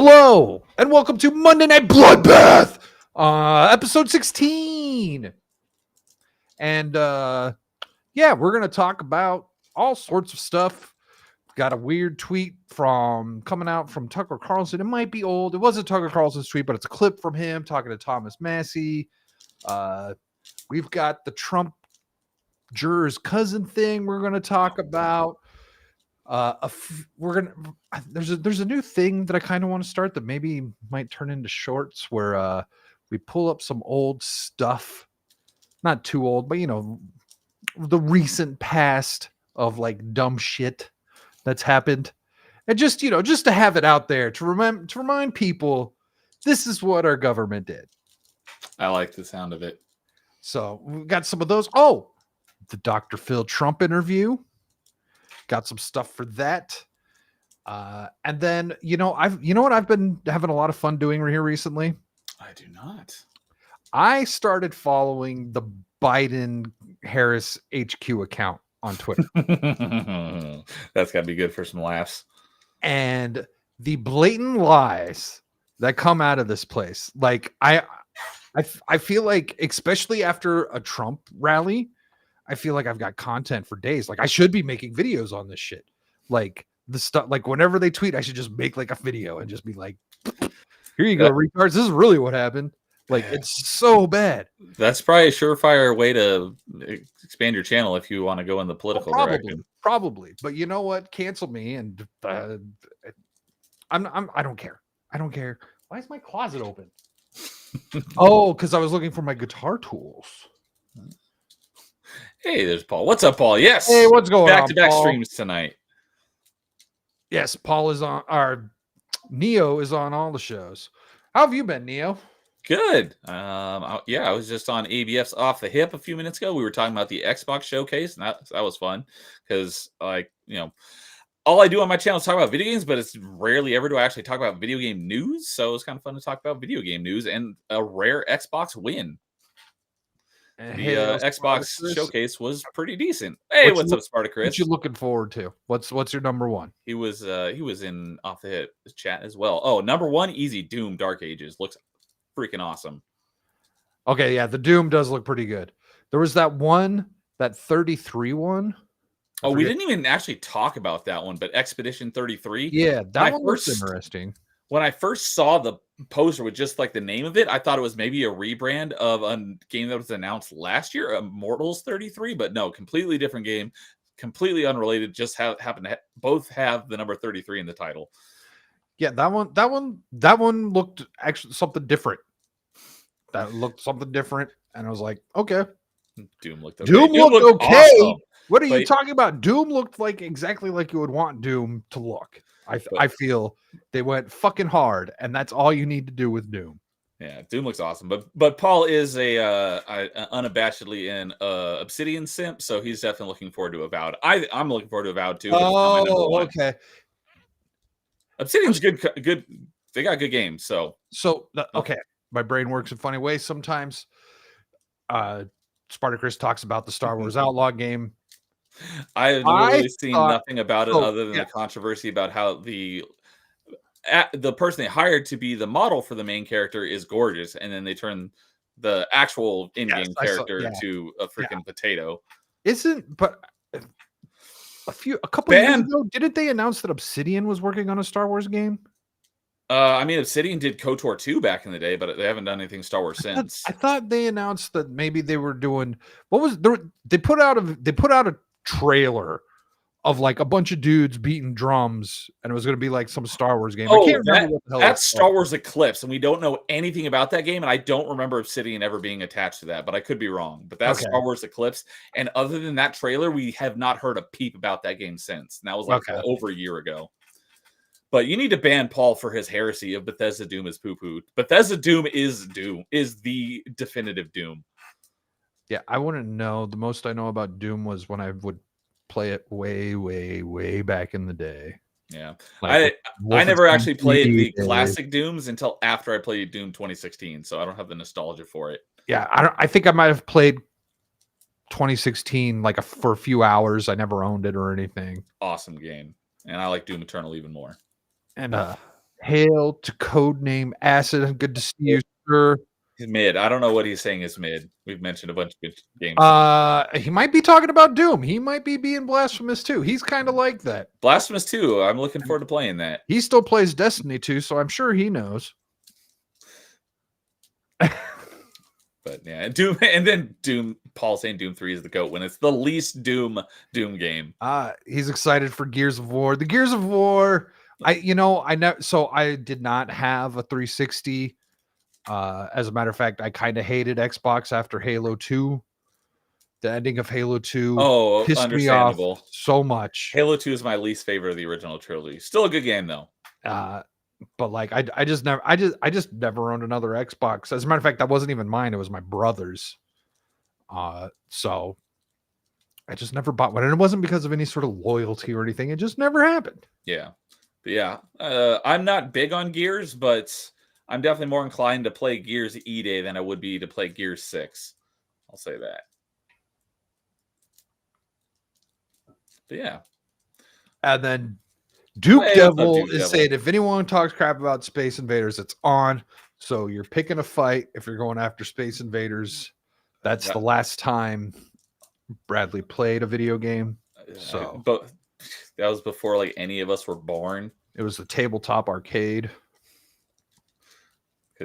Hello, and welcome to Monday Night Bloodbath, episode 16. And yeah, we're going to talk about all sorts of stuff. Got a weird tweet coming out from Tucker Carlson. It might be old. It wasn't Tucker Carlson's tweet, but it's a clip from him talking to Thomas Massey. We've got the Trump juror's cousin thing we're going to talk about. There's a new thing that I kind of want to start that maybe might turn into shorts where we pull up some old stuff, not too old, but the recent past of like dumb shit that's happened, and just to have it out there to remind people this is what our government did. I like the sound of it. So we got some of those. Oh, the Dr. Phil Trump interview. Got some stuff for that. And then, I've been having a lot of fun doing here recently. I do not. I started following the Biden Harris HQ account on Twitter. That's got to be good for some laughs. And the blatant lies that come out of this place. Like I feel like, especially after a Trump rally, I feel like I've got content for days. Like I should be making videos on this shit. Like the stuff, like whenever they tweet, I should just make like a video and just be like, here you go, retards. This is really what happened. Like it's so bad. That's probably a surefire way to expand your channel if you want to go in the political direction. Probably. But you know what? Cancel me and I don't care. I don't care. Why is my closet open? Oh, because I was looking for my guitar tools. Hey, there's Paul. What's up, Paul? Yes. Hey, what's going on? Back-to-back streams tonight. Yes, Paul is on. Our Neo is on all the shows. How have you been, Neo? Good. I was just on ABF's Off the Hip a few minutes ago. We were talking about the Xbox showcase, and that was fun because, all I do on my channel is talk about video games, but it's rarely ever do I actually talk about video game news. So it's kind of fun to talk about video game news and a rare Xbox win. The Xbox showcase was pretty decent. Hey, what's up, Spartacus? What you looking forward to? What's your number one? He was in Off the Hip chat as well. Oh, number one, easy. Doom Dark Ages looks freaking awesome. Okay, yeah, the Doom does look pretty good. There was that 33 one. Oh, we didn't even actually talk about that one, but Expedition 33. Yeah, that one looks interesting. When I first saw the poster with just like the name of it, I thought it was maybe a rebrand of a game that was announced last year, Immortals 33, but no, completely different game, completely unrelated. Just happen to both have the number 33 in the title. Yeah, that one looked actually something different. That looked something different, and I was like, okay. Doom looked okay. Doom looked okay. Awesome. What are you talking about? Doom looked like exactly like you would want Doom to look. I feel they went fucking hard, and that's all you need to do with Doom. Yeah, Doom looks awesome. But Paul is unabashedly an Obsidian simp, so he's definitely looking forward to Avowed. I'm looking forward to Avowed too. Oh, okay. Obsidian's good. They got good games. So okay. My brain works in funny ways sometimes. Spartacus talks about the Star Wars Outlaw game. I have literally seen nothing about it other than the controversy about how the person they hired to be the model for the main character is gorgeous, and then they turn the actual in-game character to a freaking potato. But a couple years ago, didn't they announce that Obsidian was working on a Star Wars game? Obsidian did KOTOR 2 back in the day, but they haven't done anything Star Wars since. I thought they announced that maybe they were doing they put out a trailer of like a bunch of dudes beating drums, and it was going to be like some Star Wars game. Oh, I can't remember what the hell that's Star Wars Eclipse, and we don't know anything about that game, and I don't remember Obsidian ever being attached to that, but I could be wrong. But that's Star Wars Eclipse, and other than that trailer, we have not heard a peep about that game since. And that was like over a year ago. But you need to ban Paul for his heresy of Bethesda Doom is poo-poo. Bethesda Doom is the definitive Doom. Yeah, I wouldn't know. The most I know about Doom was when I would play it way, way, way back in the day. Yeah. Like I never actually played the classic Dooms until after I played Doom 2016, so I don't have the nostalgia for it. Yeah, I think I might have played 2016 for a few hours. I never owned it or anything. Awesome game. And I like Doom Eternal even more. And Hail to Codename Acid. Good to see you, sir. He's mid. I don't know what he's saying is mid. We've mentioned a bunch of good games. He might be talking about Doom. He might be being blasphemous too. He's kind of like that. Blasphemous 2. I'm looking forward to playing that. He still plays Destiny 2, so I'm sure he knows. But yeah, Doom, and then Doom. Paul saying Doom 3 is the GOAT when it's the least Doom game. He's excited for Gears of War. The Gears of War. I did not have a 360. As a matter of fact, I kind of hated Xbox after Halo 2. The ending of Halo 2 pissed me off so much. Halo 2 is my least favorite of the original trilogy. Still a good game though. But like I just never owned another Xbox. As a matter of fact, that wasn't even mine. It was my brother's. So I just never bought one. And it wasn't because of any sort of loyalty or anything. It just never happened. Yeah. But yeah. I'm not big on Gears, but I'm definitely more inclined to play Gears E-Day than I would be to play Gears 6. I'll say that. But yeah. And then Duke Devil is saying, if anyone talks crap about Space Invaders, it's on. So you're picking a fight if you're going after Space Invaders. That's the last time Bradley played a video game. So, but that was before like any of us were born. It was the tabletop arcade.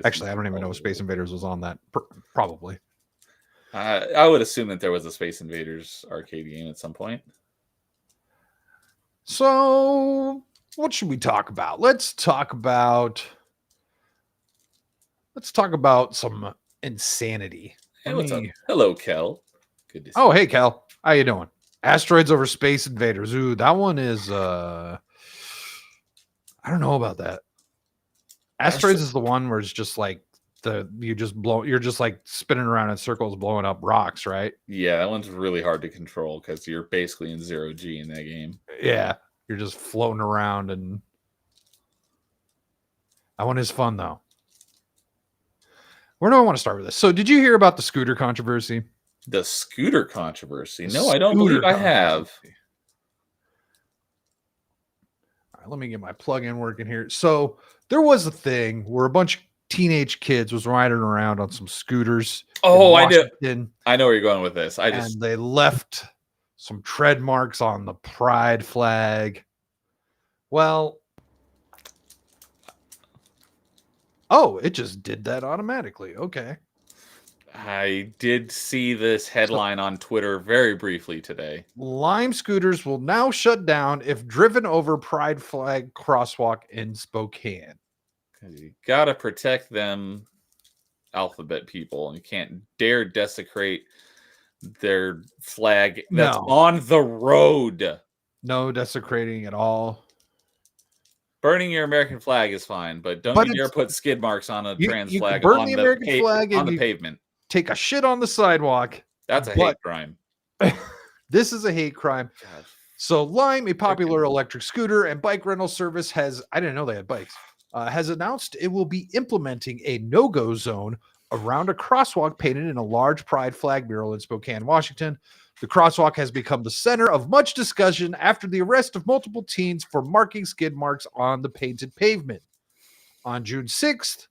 Actually, I don't even know if Space Invaders was on that. Probably. I would assume that there was a Space Invaders arcade game at some point. So, what should we talk about? Let's talk about some insanity. Hey, what's up? Hello, Kel. Good to see you. Hey, Kel. How you doing? Asteroids over Space Invaders. Ooh, that one is I don't know about that. Asteroids is the one where it's just like you're just like spinning around in circles blowing up rocks, right? Yeah, that one's really hard to control because you're basically in 0G in that game. Yeah, you're just floating around, and that one is fun though. Where do I want to start with this? So did you hear about the scooter controversy? The scooter controversy? No, I don't believe I have. All right, let me get my plug-in working here. So there was a thing where a bunch of teenage kids was riding around on some scooters. Oh, I know. I know where you're going with this. And they left some tread marks on the pride flag. Well, it just did that automatically. Okay. I did see this headline on Twitter very briefly today. Lime scooters will now shut down if driven over pride flag crosswalk in Spokane. You gotta protect them alphabet people. You can't dare desecrate their flag that's on the road. No desecrating at all. Burning your American flag is fine, but don't you dare put skid marks on a trans flag burn on the American flag on the pavement. Take a shit on the sidewalk. That's a hate crime. This is a hate crime. God. So Lime, a popular electric scooter and bike rental service, I didn't know they had bikes, has announced it will be implementing a no-go zone around a crosswalk painted in a large pride flag mural in Spokane, Washington. The crosswalk has become the center of much discussion after the arrest of multiple teens for marking skid marks on the painted pavement. On June 6th,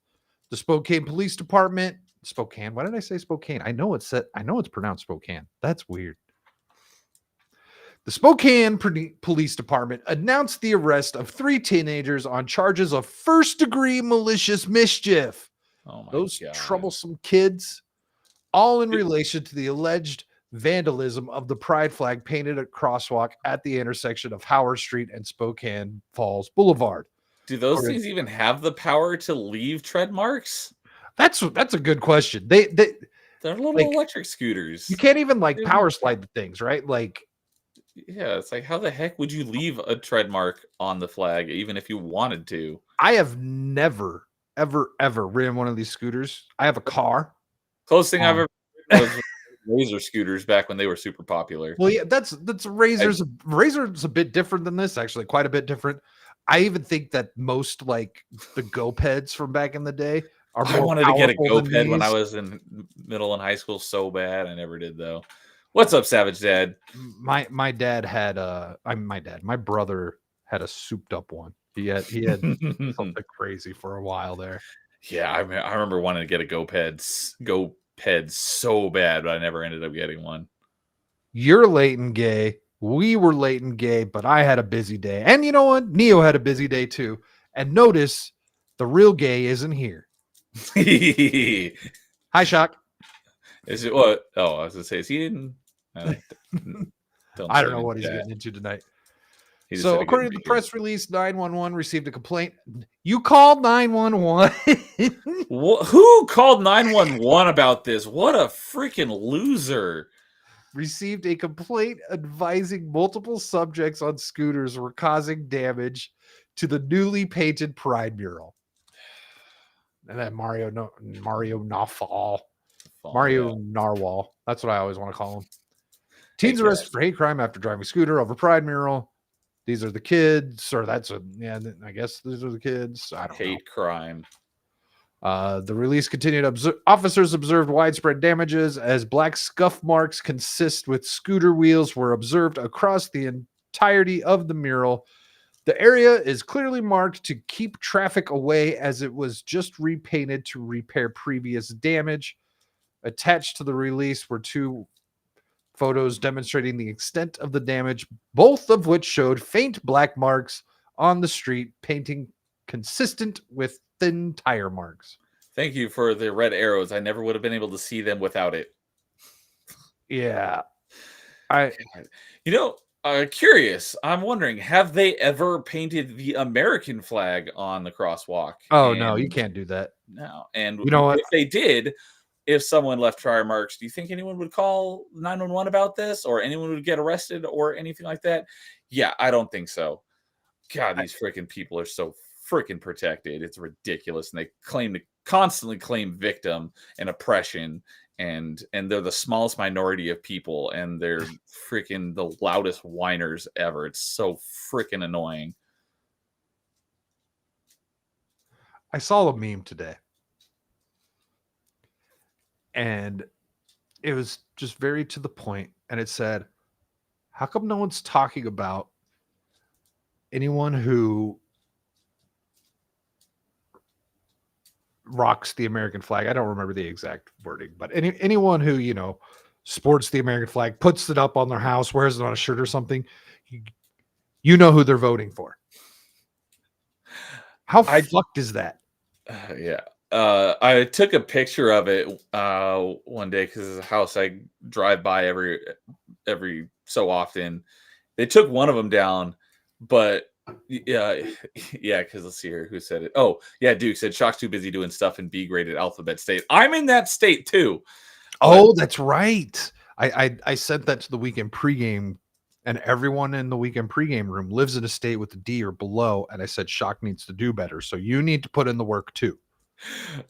the Spokane Police Department, Spokane, why did I say Spokane? I know it's pronounced Spokane. That's weird. The Spokane Police Department announced the arrest of 3 teenagers on charges of first-degree malicious mischief. Oh my Those God. Troublesome kids, all in relation to the alleged vandalism of the pride flag painted at crosswalk at the intersection of Howard Street and Spokane Falls Boulevard. Do those things even have the power to leave tread marks? That's a good question. They're little electric scooters. You can't even power slide the things, right? Yeah, it's like, how the heck would you leave a tread mark on the flag, even if you wanted to? I have never, ever ridden one of these scooters. I have a car. Closest thing I've ever was Razor scooters back when they were super popular. Well, yeah, that's Razor's a bit different than this, actually, quite a bit different. I even think that most the Go-Peds from back in the day are more. I wanted to get a Go-Ped when I was in middle and high school so bad. I never did though. What's up, Savage Dad? My dad had my brother had a souped up one. He had something crazy for a while there. Yeah, I remember wanting to get a GoPed so bad, but I never ended up getting one. You're late and gay. We were late and gay, but I had a busy day. And you know what? Neo had a busy day too. And notice the real gay isn't here. Is Hi, Shock. it what? Oh, I was gonna say, is he in? Don't I say don't it know in what he's chat. getting into tonight. He just So, said a good according to the weekend. press release, 911 received a complaint. You called 911. Who called 911 about this? What a freaking loser! Received a complaint advising multiple subjects on scooters were causing damage to the newly painted Pride mural. And then Mario Nawfal. Mario Narwhal. That's what I always want to call him. Teens arrested for hate crime after driving scooter over Pride mural. These are the kids, or I guess these are the kids. I don't know. Hate crime. The release continued. Officers observed widespread damages as black scuff marks consist with scooter wheels were observed across the entirety of the mural. The area is clearly marked to keep traffic away as it was just repainted to repair previous damage. Attached to the release were two photos demonstrating the extent of the damage, both of which showed faint black marks on the street, painting consistent with thin tire marks. Thank you for the red arrows. I never would have been able to see them without it. Yeah. Curious. I'm wondering, have they ever painted the American flag on the crosswalk? Oh, no, you can't do that. No. And you know what? If they did, if someone left tire marks, do you think anyone would call 911 about this, or anyone would get arrested or anything like that? Yeah, I don't think so. God, these freaking people are so freaking protected. It's ridiculous. And they constantly claim victim and oppression, and they're the smallest minority of people, and they're freaking the loudest whiners ever. It's so freaking annoying. I saw a meme today, and it was just very to the point, and it said, how come no one's talking about anyone who rocks the American flag? I don't remember the exact wording, but anyone who, sports the American flag, puts it up on their house, wears it on a shirt or something, you know who they're voting for. How fucked is that? Yeah. I took a picture of it one day because it's a house I drive by every so often. They took one of them down, but yeah, because let's see here who said it. Oh, yeah, Duke said Shock's too busy doing stuff in B-graded alphabet state. I'm in that state too. Oh, that's right. I sent that to the weekend pregame, and everyone in the weekend pregame room lives in a state with a D or below. And I said Shock needs to do better, so you need to put in the work too.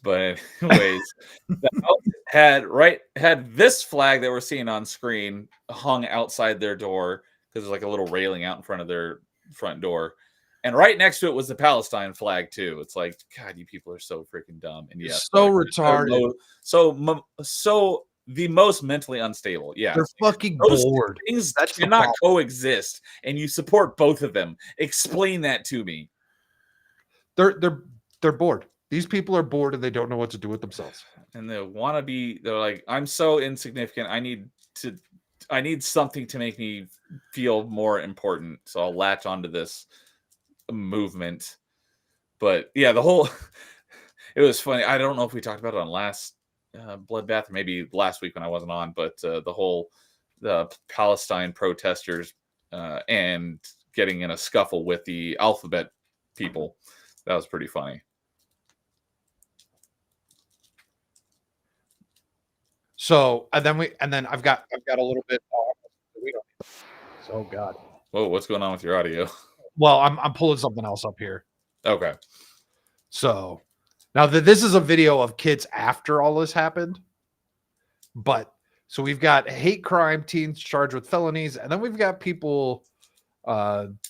But anyways, the house had this flag that we're seeing on screen hung outside their door because there's like a little railing out in front of their front door, and right next to it was the Palestine flag too. It's like, God, you people are so freaking dumb, and yeah, so retarded, so the most mentally unstable. Yeah, they're fucking bored. Things cannot coexist, and you support both of them. Explain that to me. They're bored. These people are bored and they don't know what to do with themselves. And they're like, I'm so insignificant. I need something to make me feel more important. So I'll latch onto this movement. But yeah, it was funny. I don't know if we talked about it on last Bloodbath, or maybe last week when I wasn't on, but the Palestine protesters and getting in a scuffle with the alphabet people. That was pretty funny. So and then I've got a little bit. Oh God. Whoa, what's going on with your audio? Well, I'm pulling something else up here. Okay. So now this is a video of kids after all this happened. But so we've got hate crime teens charged with felonies, and then we've got people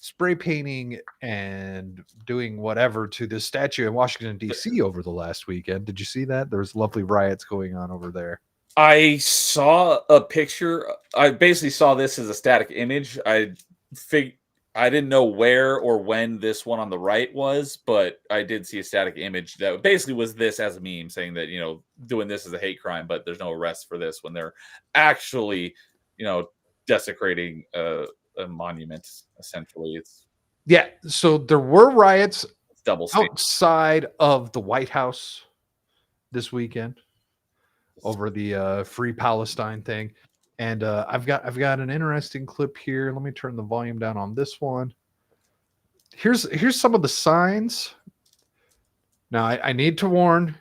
spray painting and doing whatever to this statue in Washington, D.C. over the last weekend. Did you see that? There was lovely riots going on over there. I saw a picture. I basically saw this as a static image. I didn't know where or when this one on the right was, but I did see a static image that basically was this as a meme saying that, doing this is a hate crime, but there's no arrest for this when they're actually, desecrating a monument. Essentially, it's Yeah. So there were riots double standard. outside of the White House this weekend over the Free Palestine thing. And I've got an interesting clip here. Let me turn the volume down on this one. Here's some of the signs. Now I need to warn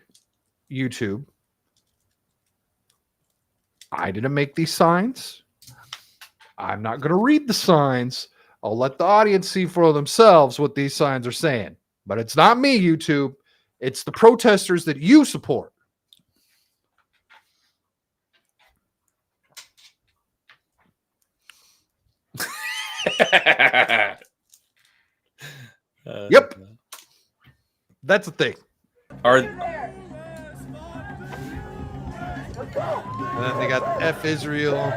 YouTube. I didn't make these signs. I'm not going to read the signs. I'll let the audience see for themselves what these signs are saying. But it's not me, YouTube. It's the protesters that you support. Yep. That's the thing. And then they got F Israel.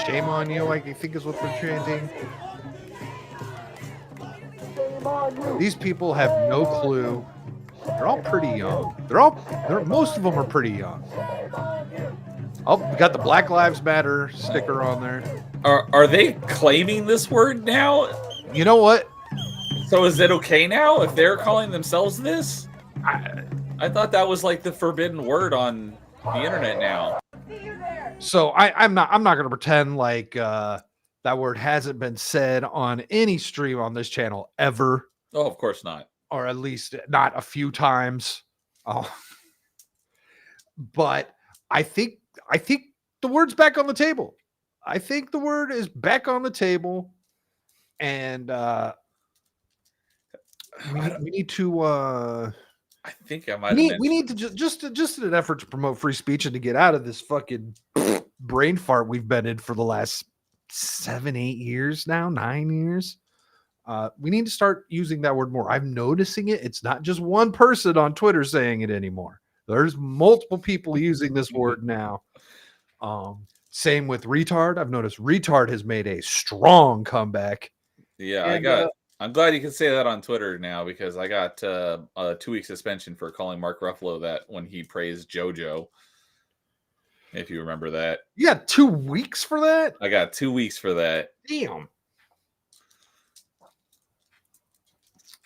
Shame on you, I think is what they're chanting. These people have no clue. They're all pretty young. Most of them are pretty young. Oh, we got the Black Lives Matter sticker on there. Are they claiming this word now? You know what? So is it okay now if they're calling themselves this? I thought that was like the forbidden word on the internet now. So I'm not going to pretend like that word hasn't been said on any stream on this channel ever. Oh, of course not. Or at least not a few times. Oh. But I think the word's back on the table. I think the word is back on the table, and we need to. I think I might. We need to just in an effort to promote free speech and to get out of this fucking brain fart we've been in for the last 7-8 years now, 9 years. We need to start using that word more. I'm noticing it. It's not just one person on Twitter saying it anymore. There's multiple people using this word now. Same with retard. I've noticed retard has made a strong comeback. Yeah, and, I'm glad you can say that on Twitter now because I got a 2-week suspension for calling Mark Ruffalo that when he praised JoJo. If you remember that. Yeah, 2 weeks for that? I got 2 weeks for that. Damn.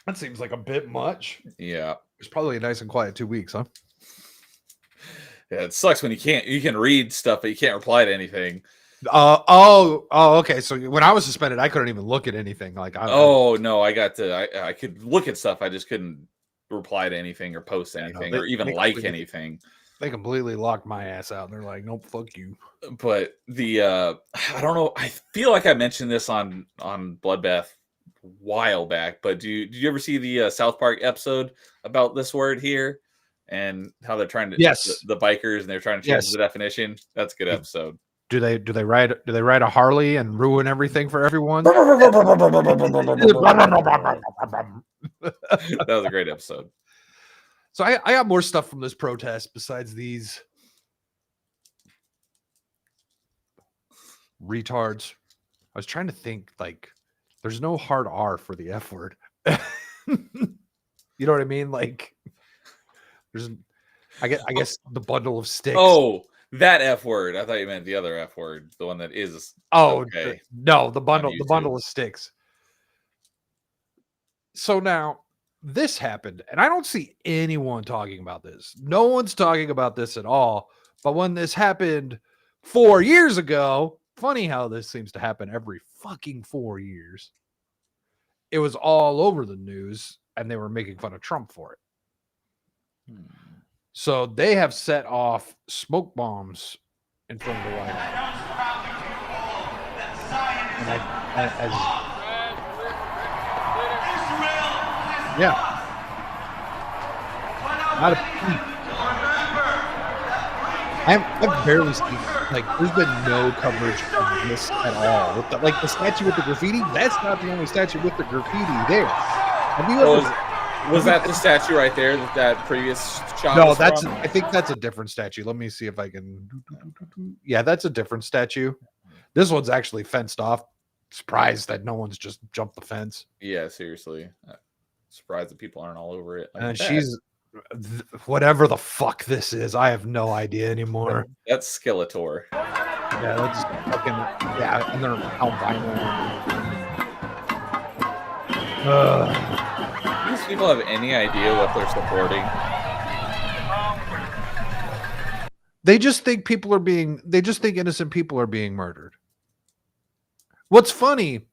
That seems like a bit much. Yeah. It's probably a nice and quiet 2 weeks, huh? Yeah, it sucks when you can read stuff, but you can't reply to anything. Okay. So when I was suspended, I couldn't even look at anything. No, I could look at stuff. I just couldn't reply to anything or post anything or even like anything. They completely locked my ass out. They're like, nope, fuck you. But I don't know. I feel like I mentioned this on Bloodbath a while back, but did you ever see the South Park episode about this word here? And how they're trying to the bikers and they're trying to change the definition. That's a good episode. Do they ride a Harley and ruin everything for everyone? That was a great episode. So I got more stuff from this protest besides these retards. I was trying to think, like, there's no hard R for the F word. You know what I mean? Like, I guess the bundle of sticks. Oh, that F word. I thought you meant the other F word, the one that is. Oh, okay. No, the bundle of sticks. So now this happened, and I don't see anyone talking about this. No one's talking about this at all. But when this happened 4 years ago, funny how this seems to happen every fucking 4 years. It was all over the news, and they were making fun of Trump for it. So they have set off smoke bombs in front of the White House. I've barely seen, like, there's been no coverage of this at all. The statue with the graffiti, that's not the only statue with the graffiti there. Have you ever? Was that the statue right there that previous shot No, was that's. from? I think that's a different statue. Let me see if I can. Yeah, that's a different statue. This one's actually fenced off. Surprised that no one's just jumped the fence. Yeah, seriously. Surprised that people aren't all over it like And that. she's whatever the fuck this is. I have no idea anymore. That's Skeletor. Yeah, that's fucking and they're albino. Do these people have any idea what they're supporting? They just think people are being. They just think innocent people are being murdered. What's funny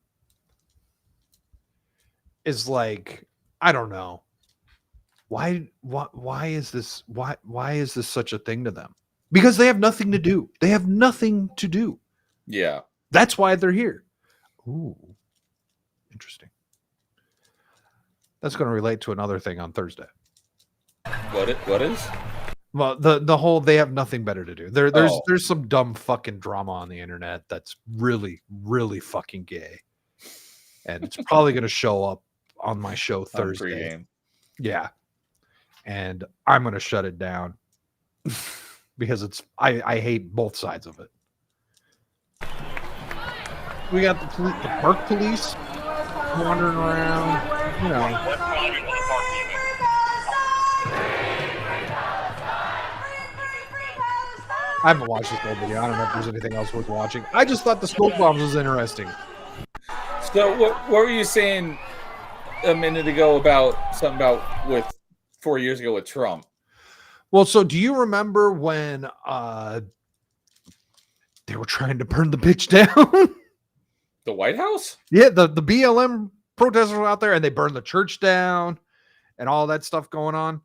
is like I don't know why is this why is this such a thing to them? Because they have nothing to do. They have nothing to do. Yeah. That's why they're here. Ooh, interesting. That's going to relate to another thing on Thursday. What is? Well, the whole they have nothing better to do. There's some dumb fucking drama on the internet that's really fucking gay, and it's probably going to show up on my show Thursday. Pre-game. Yeah, and I'm going to shut it down because I hate both sides of it. We got the park police wandering around, you know. I haven't watched this whole video. I don't know if there's anything else worth watching. I just thought the smoke bombs was interesting. So what were you saying a minute ago about something about with 4 years ago with Trump? Well, so do you remember when they were trying to burn the bitch down? The White House? Yeah, the BLM protesters were out there and they burned the church down and all that stuff going on.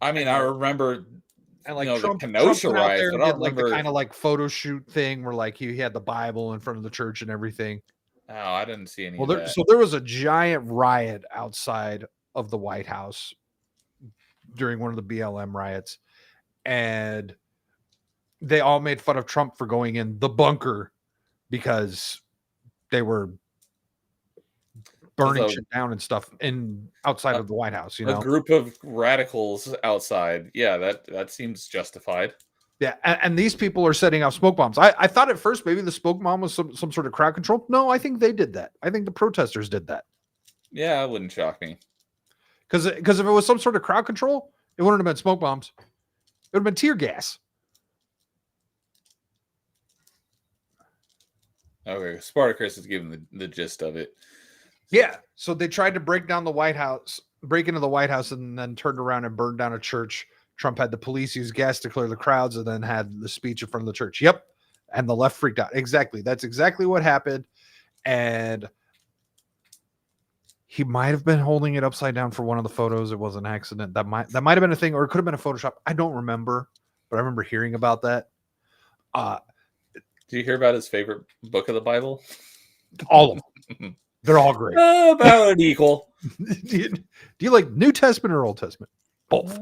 I mean, I remember and like Trump, the Kenosha riots, there but I did don't like the remember kind of like photo shoot thing where like he had the Bible in front of the church and everything. Oh, I didn't see any. Well, of that. So there was a giant riot outside of the White House during one of the BLM riots, and they all made fun of Trump for going in the bunker because they were burning shit down and stuff outside of the White House. You know, a group of radicals outside. Yeah, that seems justified. Yeah, and these people are setting off smoke bombs. I thought at first maybe the smoke bomb was some sort of crowd control. No, I think they did that. I think the protesters did that. Yeah, it wouldn't shock me. Because if it was some sort of crowd control, it wouldn't have been smoke bombs. It would have been tear gas. Okay, Spartacus is giving the gist of it. Yeah, so they tried to break into the White House, and then turned around and burned down a church. Trump had the police use gas to clear the crowds and then had the speech in front of the church. Yep. And the left freaked out. Exactly. That's exactly what happened. And he might have been holding it upside down for one of the photos. It was an accident. That might have been a thing, or it could have been a Photoshop. I don't remember, but I remember hearing about that. Do you hear about his favorite book of the Bible? All of them. They're all great. About an equal. Do you like New Testament or Old Testament? Both.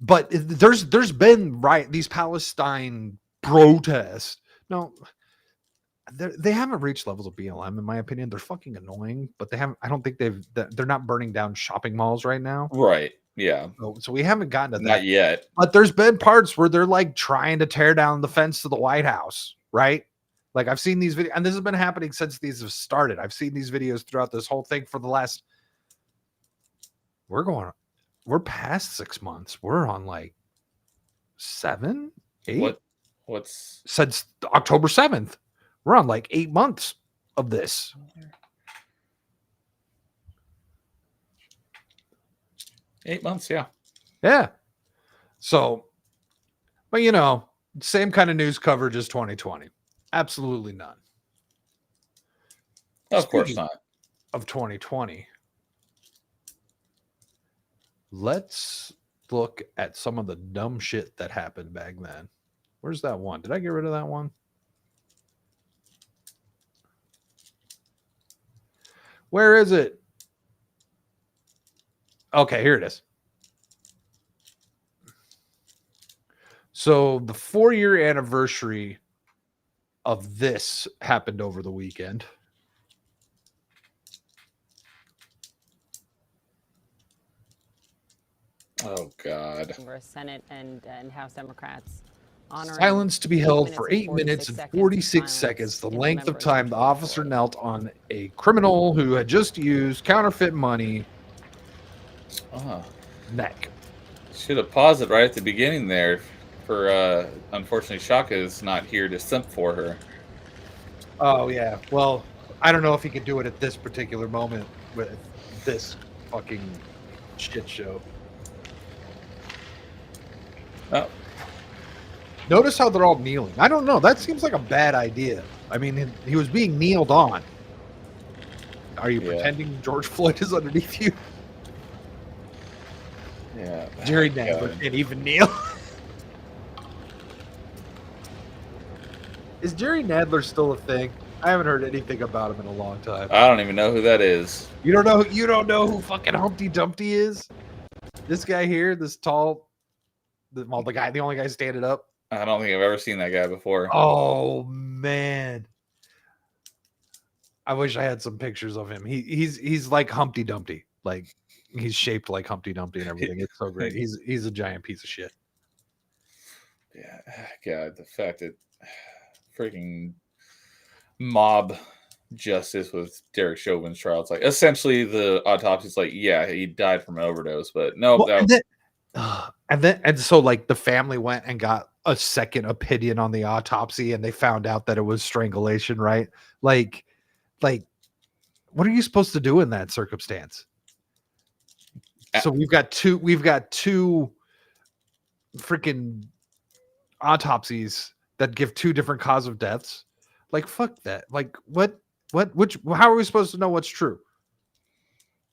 But there's been these Palestine protests. No, they haven't reached levels of BLM in my opinion. They're fucking annoying, but they haven't. I don't think they're not burning down shopping malls right now. Right. Yeah. So we haven't gotten to that. Not yet. But there's been parts where they're like trying to tear down the fence to the White House, right? Like I've seen these videos, and this has been happening since these have started. I've seen these videos throughout this whole thing for the last. We're past 6 months. We're on like 7, 8. What's since October 7th? We're on like 8 months of this. $8 months, yeah. Yeah. So, but you know, same kind of news coverage as 2020. Absolutely none. Of course not. Of 2020. Let's look at some of the dumb shit that happened back then. Where's that one? Did I get rid of that one? Where is it? Okay, here it is. So the 4-year anniversary of this happened over the weekend. Oh God. Senate and House Democrats honoring Silence to be held 8 for minutes 8 and minutes 46 and seconds 46 of seconds, silence the in length of remembrance time the George officer Floyd. knelt on a criminal who had just used counterfeit money Oh, neck. should have paused it right at the beginning there. For unfortunately, Shaka is not here to simp for her. Oh, yeah. Well, I don't know if he could do it at this particular moment with this fucking shit show. Oh, Notice how they're all kneeling. I don't know. That seems like a bad idea. I mean, he was being kneeled on. Are you yeah, pretending George Floyd is underneath you? yeah. Jerry Oh, Nadler God. can't even kneel. Is Jerry Nadler still a thing? I haven't heard anything about him in a long time. I don't even know who that is. You don't know? You don't know who fucking Humpty Dumpty is? This guy here, this tall, the only guy standing up. I don't think I've ever seen that guy before. Oh man, I wish I had some pictures of him. He's like Humpty Dumpty, like he's shaped like Humpty Dumpty and everything. It's so great. He's a giant piece of shit. Yeah, God, the fact that freaking mob justice with Derek Chauvin's trial. It's like essentially the autopsy's like, yeah, he died from an overdose, but no, Well, that and so like the family went and got a second opinion on the autopsy, and they found out that it was strangulation, right? Like what are you supposed to do in that circumstance? So we've got two freaking autopsies that give two different cause of deaths. Like fuck that. Like which how are we supposed to know what's true?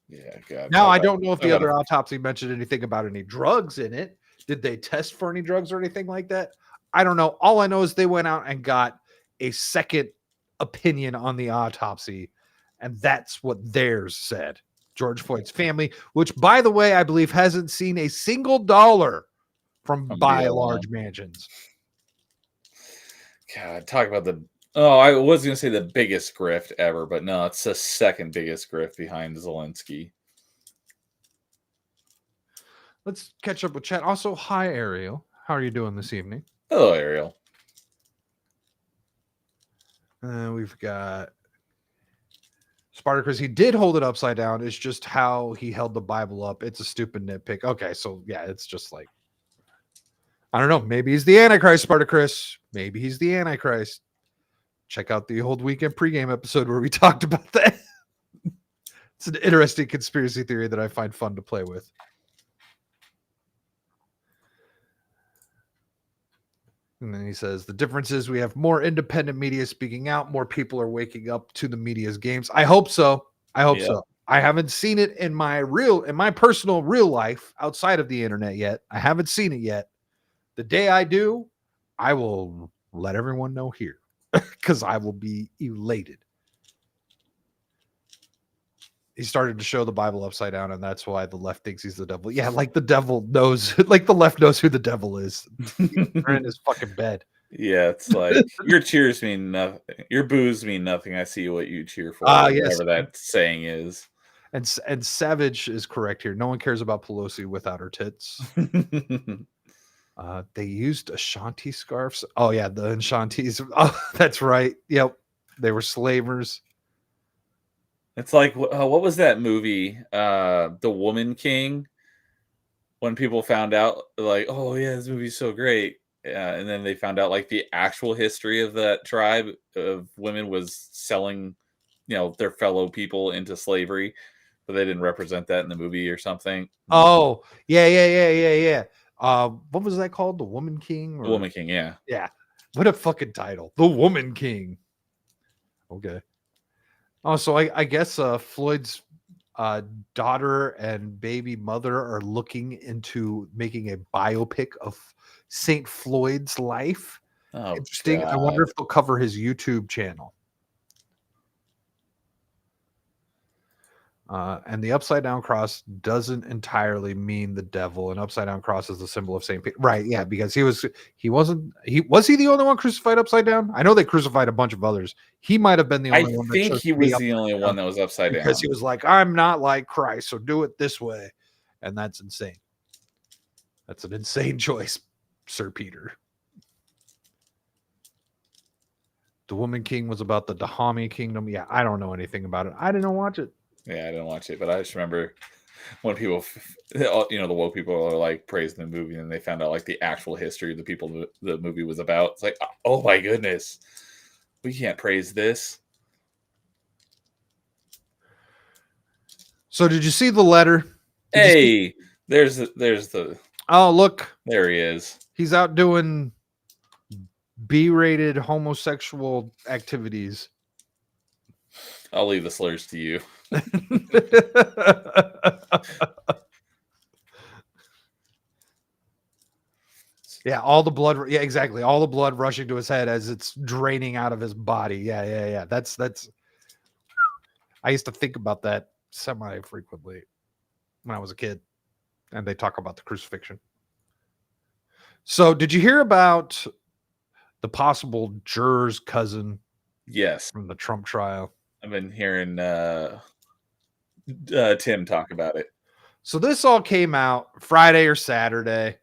yeah, God. Now I don't know if the other autopsy mentioned anything about any drugs in it. Did they test for any drugs or anything like that? I don't know. All I know is they went out and got a second opinion on the autopsy, and that's what theirs said. George Floyd's family, which by the way, I believe hasn't seen a single dollar from By Large Mansions. God, talk about the I was gonna say the biggest grift ever, but no, it's the second biggest grift behind Zelensky. Let's catch up with chat. Also, hi Ariel. How are you doing this evening? Hello, Ariel. We've got Spartacus. He did hold it upside down. It's just how he held the Bible up. It's a stupid nitpick. Okay, so yeah, it's just like I don't know. Maybe he's the Antichrist, Spartacus. Maybe he's the Antichrist. Check out the old weekend pregame episode where we talked about that. It's an interesting conspiracy theory that I find fun to play with. And then he says, the difference is we have more independent media speaking out. More people are waking up to the media's games. I hope so. I hope so. I haven't seen it in my personal real life outside of the internet yet. I haven't seen it yet. The day I do, I will let everyone know here because I will be elated. He started to show the Bible upside down, and that's why the left thinks he's the devil. Yeah, like the devil knows, like the left knows who the devil is. They're in his fucking bed. Yeah, it's like your cheers mean nothing. Your boos mean nothing. I see what you cheer for. Yes. Whatever that saying is. And Savage is correct here. No one cares about Pelosi without her tits. They used Ashanti scarves. Oh yeah, the Ashantis. Oh, that's right. Yep, they were slavers. It's like what was that movie? The Woman King. When people found out, like, oh yeah, this movie's so great, and then they found out like the actual history of that tribe of women was selling, their fellow people into slavery, but they didn't represent that in the movie or something. Oh yeah. What was that called? The Woman King? The Woman King, yeah. Yeah. What a fucking title. The Woman King. Okay. Oh, so I guess Floyd's daughter and baby mother are looking into making a biopic of St. Floyd's life. Oh, interesting. God. I wonder if they'll cover his YouTube channel. And the upside down cross doesn't entirely mean the devil. An upside down cross is the symbol of Saint Peter. Right? Yeah, because was he the only one crucified upside down? I know they crucified a bunch of others. He might have been the only one. I think he was the only one that was upside down because he was like, I'm not like Christ, so do it this way, and that's insane. That's an insane choice, Sir Peter. The Woman King was about the Dahomey Kingdom. Yeah, I don't know anything about it. I didn't watch it. Yeah, I didn't watch it, but I just remember when people, the woke people are like praising the movie, and they found out like the actual history of the people the movie was about. It's like, oh my goodness, we can't praise this. So, did you see the letter? Hey, there's the. Oh, look, there he is. He's out doing B-rated homosexual activities. I'll leave the slurs to you. Yeah, all the blood. Yeah, exactly. All the blood rushing to his head as it's draining out of his body. Yeah. That's. I used to think about that semi-frequently when I was a kid, and they talk about the crucifixion. So, did you hear about the possible juror's cousin? Yes, from the Trump trial. I've been hearing Tim talk about it. So this all came out Friday or Saturday.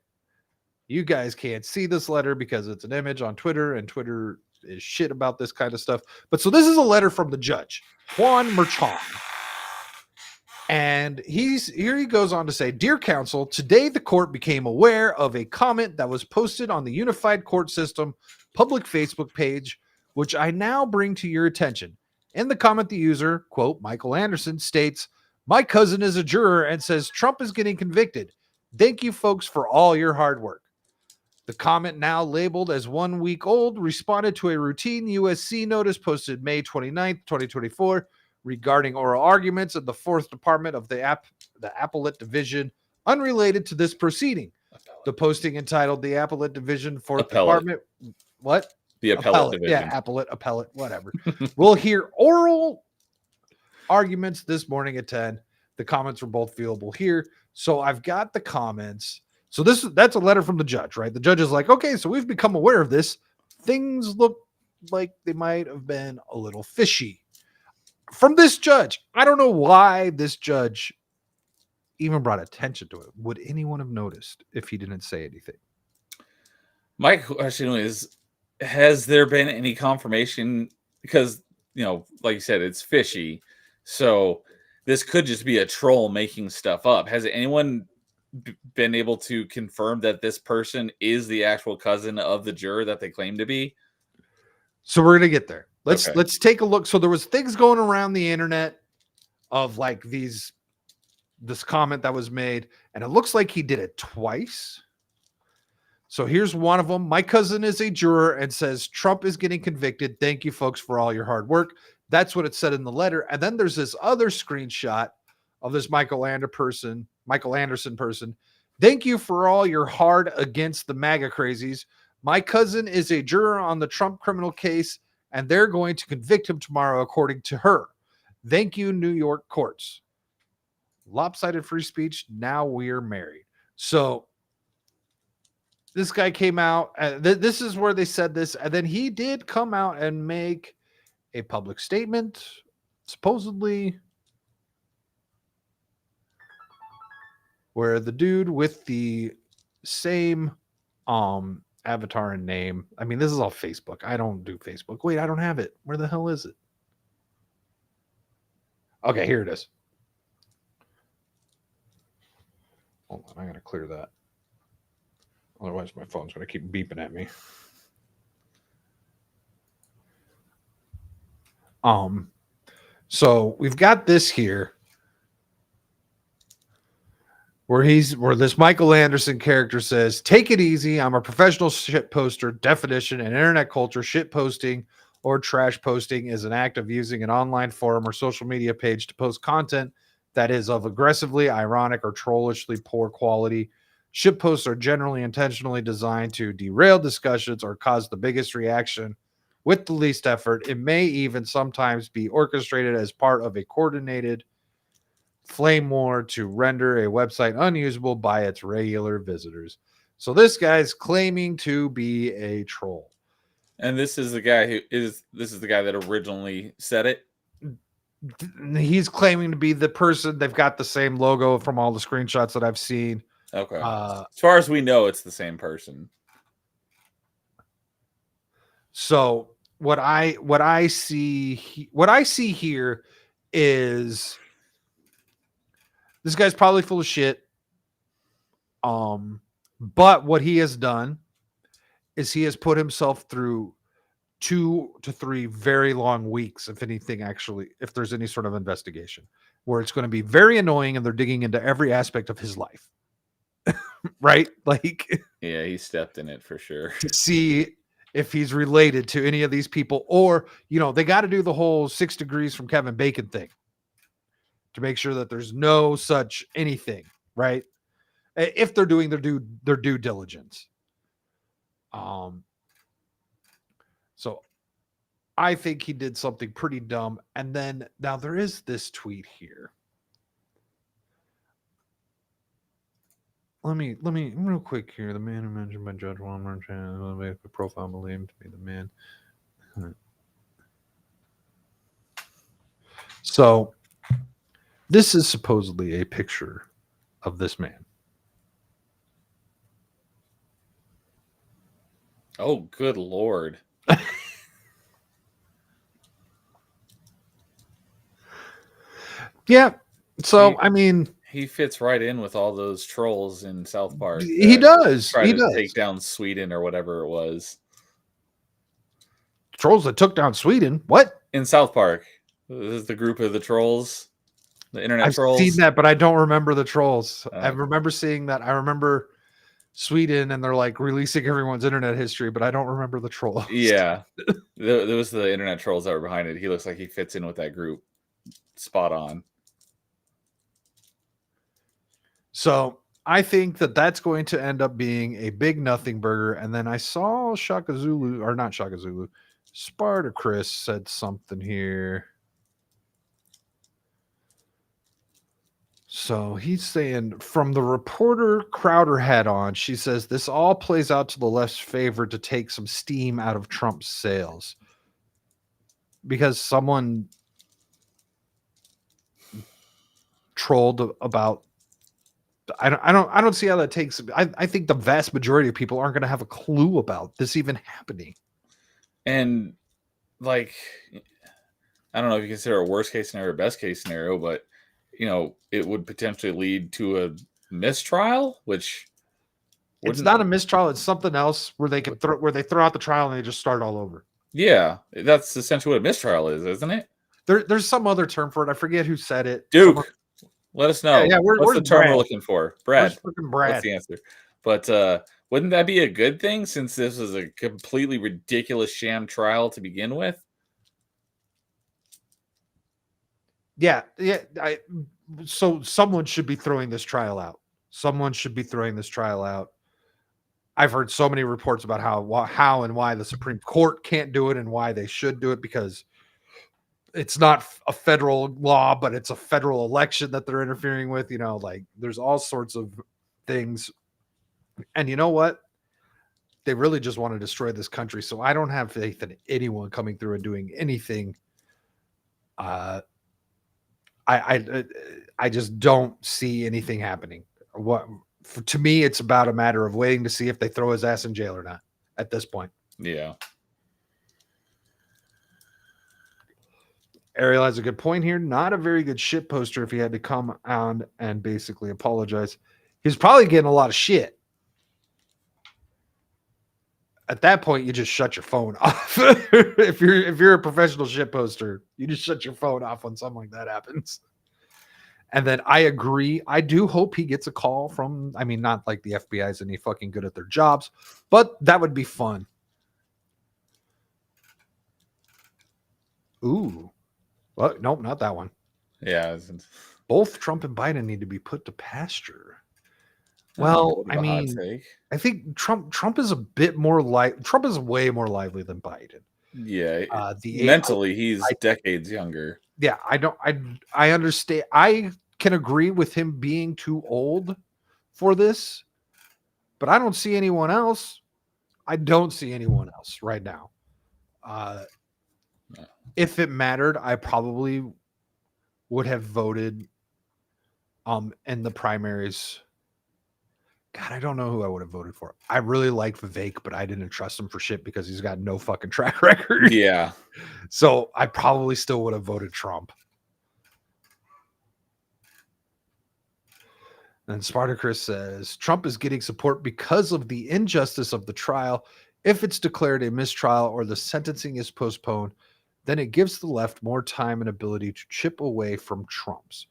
You guys can't see this letter because it's an image on Twitter, and Twitter is shit about this kind of stuff. But so this is a letter from the judge, Juan Merchan. And here he goes on to say, Dear counsel, today the court became aware of a comment that was posted on the Unified Court System public Facebook page, which I now bring to your attention. In the comment, the user, quote, Michael Anderson, states, my cousin is a juror and says Trump is getting convicted. Thank you, folks, for all your hard work. The comment, now labeled as 1 week old, responded to a routine USC notice posted May 29th, 2024, regarding oral arguments in the 4th Department of the Appellate Division, unrelated to this proceeding. The posting entitled the Appellate Division, 4th Department. What? The Appellate Division. Yeah, appellate, whatever. We'll hear oral arguments this morning at 10. The comments were both viewable here. So I've got the comments. So that's a letter from the judge, right? The judge is like, okay, so we've become aware of this. Things look like they might have been a little fishy. From this judge, I don't know why this judge even brought attention to it. Would anyone have noticed if he didn't say anything? My question is, has there been any confirmation? Because, like you said, it's fishy. So this could just be a troll making stuff up. Has anyone been able to confirm that this person is the actual cousin of the juror that they claim to be? So we're going to get there. Let's take a look. So there was things going around the internet of like this comment that was made, and it looks like he did it twice. So here's one of them. My cousin is a juror and says Trump is getting convicted. Thank you, folks, for all your hard work. That's what it said in the letter. And then there's this other screenshot of this Michael Anderson person. Thank you for all your hard against the MAGA crazies. My cousin is a juror on the Trump criminal case, and they're going to convict him tomorrow, according to her. Thank you, New York courts. Lopsided free speech. Now we're married. So this guy came out. This is where they said this. And then he did come out and make a public statement, supposedly, where the dude with the same avatar and name. I mean, this is all Facebook. I don't do Facebook. Wait, I don't have it. Where the hell is it? Okay, here it is. Hold on, I gotta clear that. Otherwise, my phone's gonna keep beeping at me. So we've got this here where this Michael Anderson character says, take it easy. I'm a professional shit poster. Definition in internet culture, shit posting or trash posting is an act of using an online forum or social media page to post content that is of aggressively ironic or trollishly poor quality. Shit posts are generally intentionally designed to derail discussions or cause the biggest reaction with the least effort. It may even sometimes be orchestrated as part of a coordinated flame war to render a website unusable by its regular visitors. So this guy's claiming to be a troll. And this is the guy that originally said it. He's claiming to be the person. They've got the same logo from all the screenshots that I've seen. Okay. Uh, As far as we know, it's the same person. So what I see here is this guy's probably full of shit. But what he has done is he has put himself through 2 to 3 very long weeks, if there's any sort of investigation, where it's going to be very annoying and they're digging into every aspect of his life. Right? Like Yeah, he stepped in it for sure. to see if he's related to any of these people, or they got to do the whole 6 degrees from Kevin Bacon thing to make sure that there's no such anything, right? If they're doing their due diligence. So I think he did something pretty dumb. And then now there is this tweet here. Let me real quick here. The man who mentioned by Judge Walmart the profile believed to be the man. So this is supposedly a picture of this man. Oh, good Lord. Yeah. So I mean, he fits right in with all those trolls in South Park. He does. Try He to does. take down Sweden or whatever it was. Trolls that took down Sweden. What? In South Park. This is the group of the trolls. The internet trolls. I've seen that, but I don't remember the trolls. I remember seeing that. I remember Sweden and they're like releasing everyone's internet history, but I don't remember the trolls. Yeah. There was the internet trolls that were behind it. He looks like he fits in with that group. Spot on. So I think that's going to end up being a big nothing burger. And then I saw Shaka Zulu, or not Shaka Zulu, Sparta Chris said something here. So he's saying, from the reporter Crowder had on, she says, this all plays out to the left's favor to take some steam out of Trump's sails. Because someone trolled about, I don't see how that takes. I think the vast majority of people aren't going to have a clue about this even happening. And like, I don't know if you consider a worst case scenario or best case scenario, but it would potentially lead to a mistrial, which it's not a mistrial. It's something else where they can throw out the trial and they just start all over. Yeah, that's essentially what a mistrial is, isn't it? There's some other term for it. I forget who said it. Duke, let us know. Yeah, what's the term we're looking for? Brad. Brad. What's the answer? But wouldn't that be a good thing since this was a completely ridiculous sham trial to begin with? Yeah. So someone should be throwing this trial out. I've heard so many reports about how and why the Supreme Court can't do it and why they should do it, because it's not a federal law, but it's a federal election that they're interfering with. Like there's all sorts of things. And you know what? They really just want to destroy this country. So I don't have faith in anyone coming through and doing anything. I just don't see anything happening. To me, it's about a matter of waiting to see if they throw his ass in jail or not at this point. Yeah. Ariel has a good point here. Not a very good shit poster if he had to come on and basically apologize. He's probably getting a lot of shit. At that point, you just shut your phone off. if you're a professional shit poster, you just shut your phone off when something like that happens. And then I agree. I do hope he gets a call from, not like the FBI is any fucking good at their jobs, but that would be fun. Ooh. Well, nope, not that one. Yeah. Both Trump and Biden need to be put to pasture. Well, I think Trump is a bit more Trump is way more lively than Biden. Yeah. Mentally, he's decades younger. Yeah, I understand. I can agree with him being too old for this, but I don't see anyone else. I don't see anyone else right now. If it mattered, I probably would have voted in the primaries God, I don't know who I would have voted for. I really like Vivek, but I didn't trust him for shit because he's got no fucking track record. Yeah. So I probably still would have voted Trump. And Spartacus says Trump is getting support because of the injustice of the trial. If it's declared a mistrial or the sentencing is postponed, then it gives the left more time and ability to chip away from Trump's.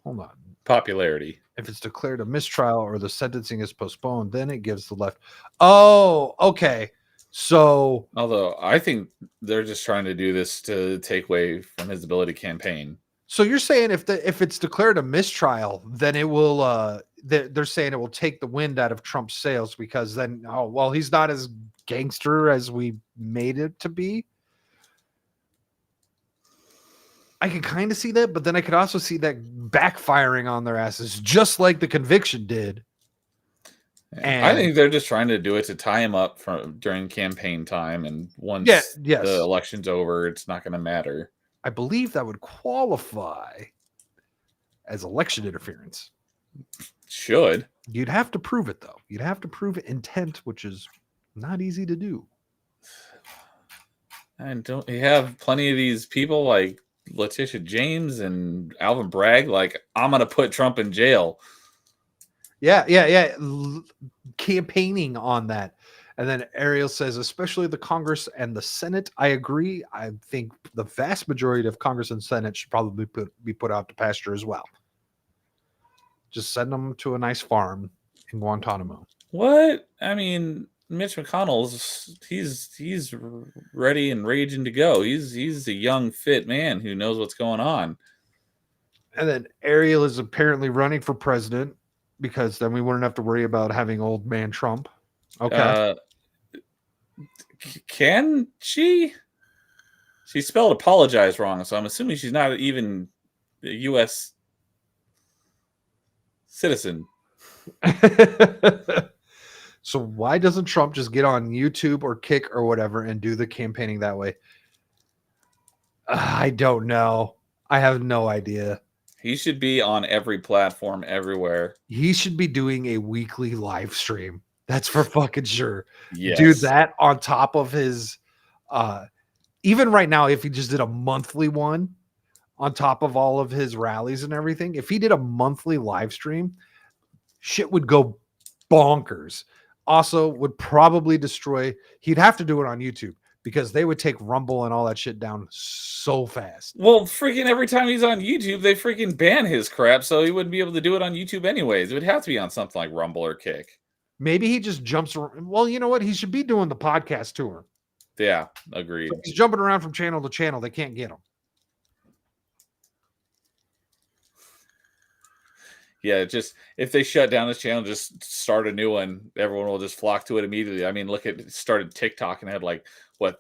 Hold on. Popularity. If it's declared a mistrial or the sentencing is postponed, then it gives the left. Oh, okay. So, Although I think they're just trying to do this to take away from his ability to campaign. so you're saying if it's declared a mistrial, then it will they're saying it will take the wind out of Trump's sails because then he's not as gangster as we made it to be. I can kind of see that, but then I could also see that backfiring on their asses, just like the conviction did. I think they're just trying to do it to tie him up during campaign time, and once the election's over, it's not going to matter. I believe that would qualify as election interference. Should. You'd have to prove it, though. You'd have to prove intent, which is not easy to do. And don't you have plenty of these people like Letitia James and Alvin Bragg? Like, I'm going to put Trump in jail. Yeah. Campaigning on that. And then Ariel says, especially the Congress and the Senate. I agree. I think the vast majority of Congress and Senate should probably be put out to pasture as well. Just send them to a nice farm in Guantanamo. What? I mean, Mitch McConnell's he's ready and raging to go. He's a young, fit man who knows what's going on. And then Ariel is apparently running for president because then we wouldn't have to worry about having old man Trump. Okay. Can she? She spelled apologize wrong, so I'm assuming she's not even a U.S. citizen. So why doesn't Trump just get on YouTube or Kick or whatever and do the campaigning that way? I don't know. I have no idea. He should be on every platform everywhere. He should be doing a weekly live stream. That's for fucking sure. Yes. Do that on top of his even right now, if he just did a monthly one on top of all of his rallies and everything, if he did a monthly live stream, shit would go bonkers. Also would probably destroy. He'd have to do it on YouTube because they would take Rumble and all that shit down so fast. Well, freaking every time he's on YouTube, they freaking ban his crap, so he wouldn't be able to do it on YouTube anyways. It would have to be on something like Rumble or Kick. Maybe he just jumps around. Well, you know what? He should be doing the podcast tour. Yeah, agreed. So he's jumping around from channel to channel. They can't get him. Yeah, just if they shut down this channel, just start a new one. Everyone will just flock to it immediately. I mean, look at it started TikTok and had like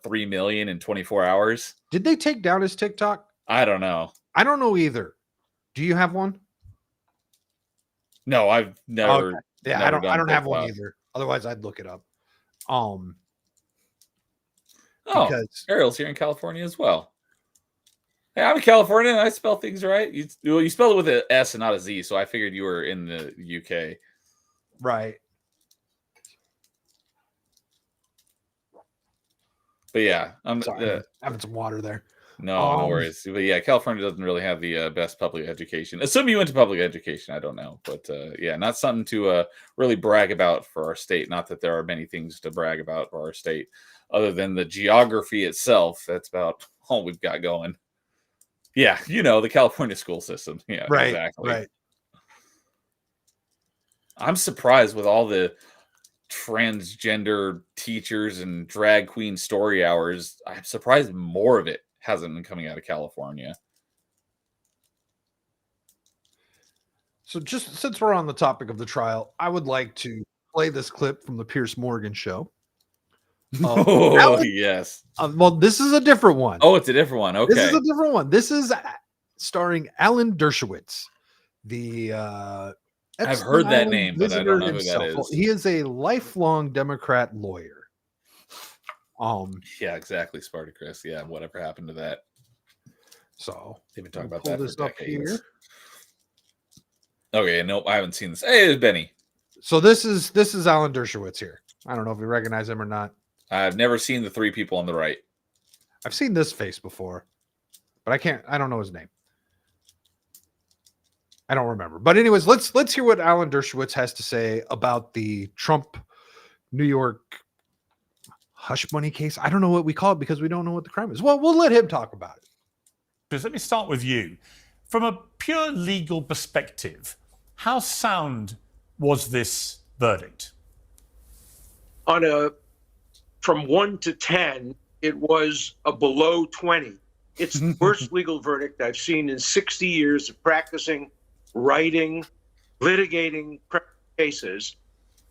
3 million in 24 hours. Did they take down his TikTok? I don't know. I don't know either. Do you have one? No, I've never. Okay. Yeah, never I don't have TikTok. one either. Otherwise, I'd look it up. Because Ariel's here in California as well. Hey, I'm in California and I spell things right. You spelled it with an S and not a Z, so I figured you were in the UK. Right. But yeah, I'm sorry, having some water there. No, no worries. But yeah, California doesn't really have the best public education. Assuming you went to public education, I don't know. But yeah, not something to really brag about for our state. Not that there are many things to brag about for our state, other than the geography itself. That's about all we've got going. Yeah, the California school system. Yeah, right, exactly. Right. I'm surprised with all the transgender teachers and drag queen story hours. I'm surprised more of it hasn't been coming out of California. So just since we're on the topic of the trial, I would like to play this clip from the Piers Morgan show. Yes. Well, this is a different one. Oh, it's a different one. Okay. This is a different one. This is starring Alan Dershowitz. I've heard that name, but I don't know who that is. He is a lifelong Democrat lawyer. Yeah, exactly, Spartacus. Yeah, whatever happened to that? So they've been talking about that for decades. Here. Okay, nope, I haven't seen this. Hey, it's Benny. So this is Alan Dershowitz here. I don't know if you recognize him or not. I've never seen the three people on the right. I've seen this face before, but I don't know his name. I don't remember. But anyways, let's hear what Alan Dershowitz has to say about the Trump New York hush money case. I don't know what we call it because we don't know what the crime is. Well, we'll let him talk about it. Let me start with you. From a pure legal perspective, how sound was this verdict? From 1 to 10, it was a below 20. It's the worst legal verdict I've seen in 60 years of practicing, writing, litigating cases.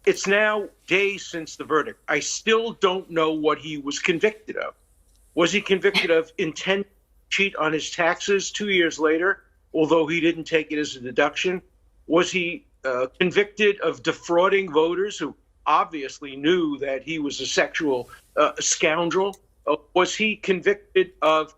It's now days since the verdict. I still don't know what he was convicted of. Was he convicted of intent to cheat on his taxes 2 years later, although he didn't take it as a deduction? Was he convicted of defrauding voters who obviously knew that he was a sexual scoundrel? Was he convicted of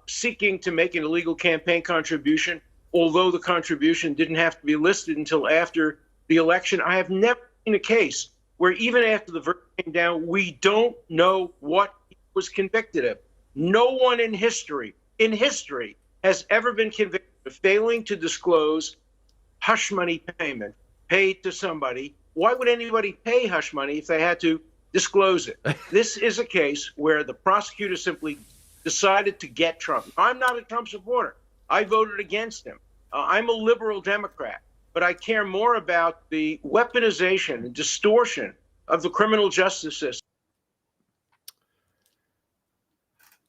seeking to make an illegal campaign contribution, although the contribution didn't have to be listed until after the election? I have never seen a case where even after the verdict came down, we don't know what he was convicted of. No one in history has ever been convicted of failing to disclose hush money payment paid to somebody. Why would anybody pay hush money if they had to disclose it? This is a case where the prosecutor simply decided to get Trump. I'm not a Trump supporter. I voted against him. I'm a liberal Democrat, but I care more about the weaponization and distortion of the criminal justice system.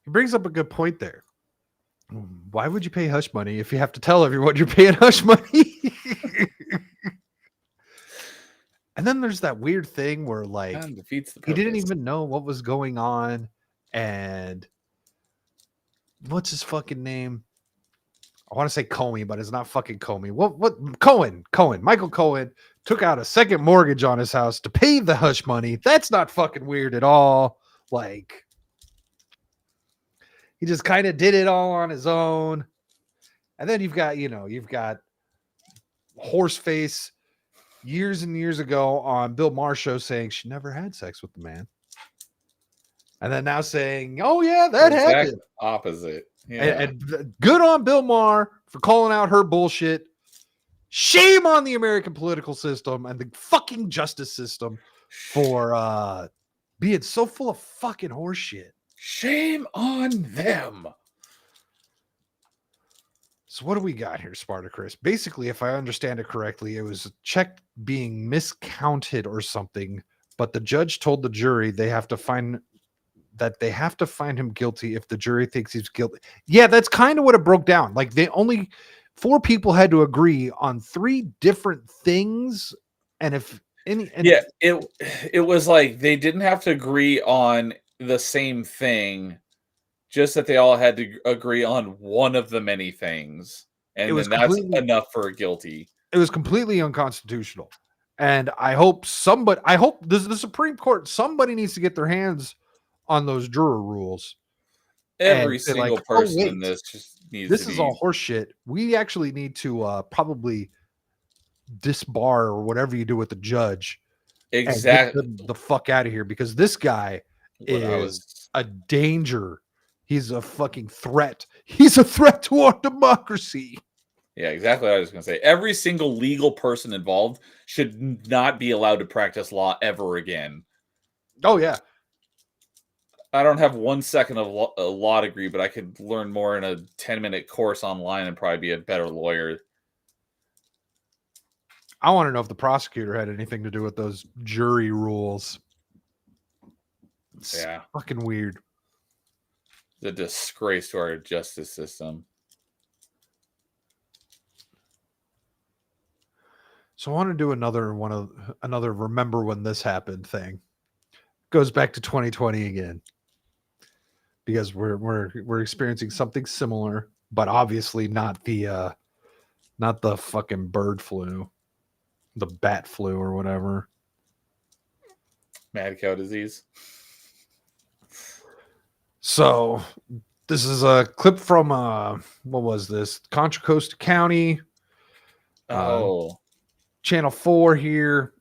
He brings up a good point there. Why would you pay hush money if you have to tell everyone you're paying hush money? And then there's that weird thing where like Defeats the he didn't purpose. even know what was going on. And what's his fucking name? I want to say Comey, but it's not fucking Comey. What Cohen, Michael Cohen took out a second mortgage on his house to pay the hush money. That's not fucking weird at all. Like, he just kind of did it all on his own. And then you've got Horseface years and years ago on Bill Maher's show saying she never had sex with the man. And then now saying, oh yeah, that happened. Opposite. Yeah. And good on Bill Maher for calling out her bullshit. Shame on the American political system and the fucking justice system for being so full of fucking horseshit. Shame on them. So what do we got here, Spartacus? Basically, if I understand it correctly, it was a check being miscounted or something, but the judge told the jury they have to find him guilty if the jury thinks he's guilty. Yeah, that's kind of what it broke down. Like, they only 4 people had to agree on 3 different things, and if any, it was like they didn't have to agree on the same thing, just that they all had to agree on one of the many things, and then that's enough for a guilty. It was completely unconstitutional, and I hope the Supreme Court, somebody needs to get their hands on those juror rules. Every single person in this just needs. This is all horseshit. We actually need to probably disbar or whatever you do with the judge. Exactly. And get the fuck out of here, because this guy is a danger. He's a fucking threat. He's a threat to our democracy. Yeah, exactly what I was going to say. Every single legal person involved should not be allowed to practice law ever again. Oh, yeah. I don't have 1 second of a law degree, but I could learn more in a 10-minute course online and probably be a better lawyer. I want to know if the prosecutor had anything to do with those jury rules. It's fucking weird. It's a disgrace to our justice system. So I want to do another remember when this happened thing. Goes back to 2020 again, because we're experiencing something similar, but obviously not the fucking bird flu, the bat flu or whatever. Mad cow disease. So this is a clip from what was this? Contra Costa County. Channel 4 here.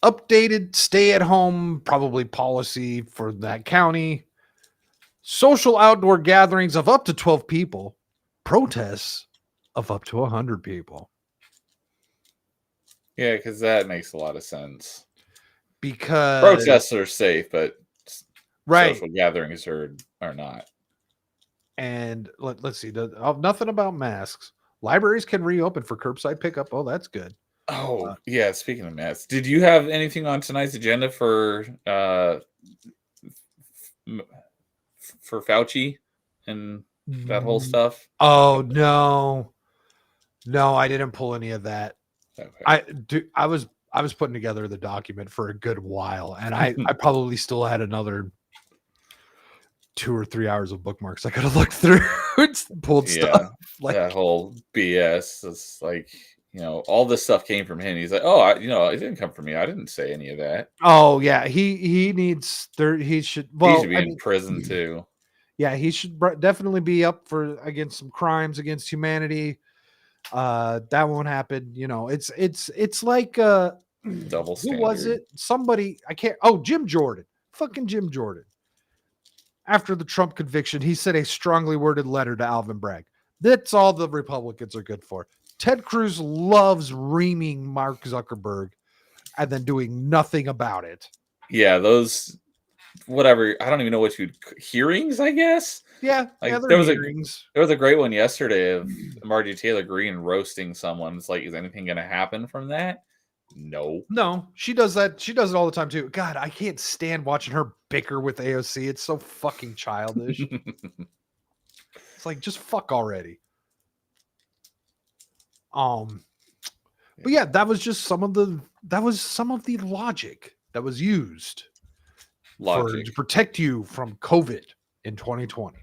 updated stay-at-home probably policy for that county. Social outdoor gatherings of up to 12 people. Protests of up to 100 people. Yeah, because that makes a lot of sense. Because Protests are safe, but right. social gatherings are not. And let's see. Nothing about masks. Libraries can reopen for curbside pickup. Oh, that's good. Oh, yeah. Speaking of masks, did you have anything on tonight's agenda for Fauci and that whole stuff? Oh no, I didn't pull any of that. Okay. I was putting together the document for a good while, and I probably still had another 2 or 3 hours of bookmarks I could have looked through. It's pulled stuff like that whole BS. It's like, all this stuff came from him. He's like, oh, it didn't come from me. I didn't say any of that. Oh yeah, he needs he should be in prison too. Yeah, he should definitely be up for against some crimes against humanity. That won't happen. It's like double standard. Who was it? Somebody I can't. Oh, Jim Jordan. Fucking Jim Jordan. After the Trump conviction, he sent a strongly worded letter to Alvin Bragg. That's all the Republicans are good for. Ted Cruz loves reaming Mark Zuckerberg and then doing nothing about it. Yeah, those whatever. I don't even know what hearings, I guess. Yeah, there was a great one yesterday of Marjorie Taylor Greene roasting someone. It's like, is anything going to happen from that? No, she does that. She does it all the time too. God, I can't stand watching her bicker with AOC. It's so fucking childish. It's like, just fuck already. But yeah, that was just some of the logic that was used to protect you from COVID in 2020.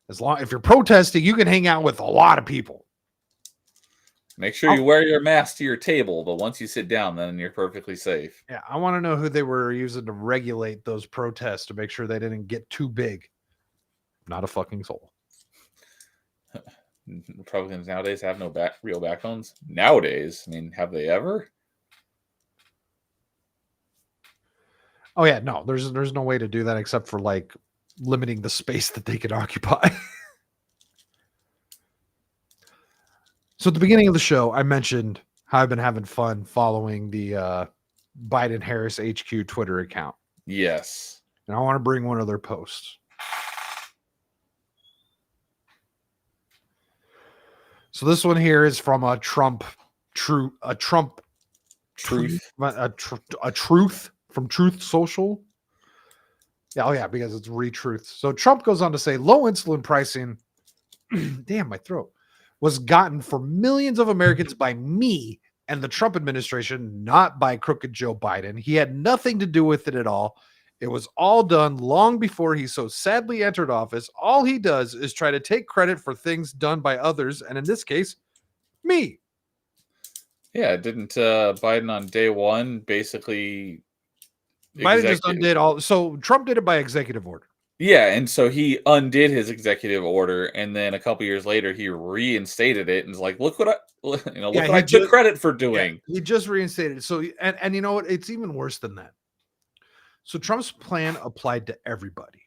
If you're protesting, you can hang out with a lot of people. Make sure you wear your mask to your table, but once you sit down, then you're perfectly safe. Yeah, I want to know who they were using to regulate those protests to make sure they didn't get too big. Not a fucking soul. Republicans nowadays have no real backbones. Nowadays, I mean, have they ever? Oh yeah, no. There's no way to do that except for like limiting the space that they can occupy. So at the beginning of the show, I mentioned how I've been having fun following the Biden Harris HQ Twitter account. Yes. And I want to bring one of their posts. So this one here is from a Truth from Truth Social. Yeah, oh yeah, because it's retruth. So Trump goes on to say low insulin pricing, damn my throat, was gotten for millions of Americans by me and the Trump administration, not by crooked Joe Biden. He had nothing to do with it at all. It was all done long before he so sadly entered office. All he does is try to take credit for things done by others, and in this case, me. Yeah, didn't Biden on day one basically... Biden just undid all... So Trump did it by executive order. Yeah, and so he undid his executive order, and then a couple years later, he reinstated it, and was like, "Look what I took credit for doing." Yeah, he just reinstated it. So, and you know what? It's even worse than that. So Trump's plan applied to everybody.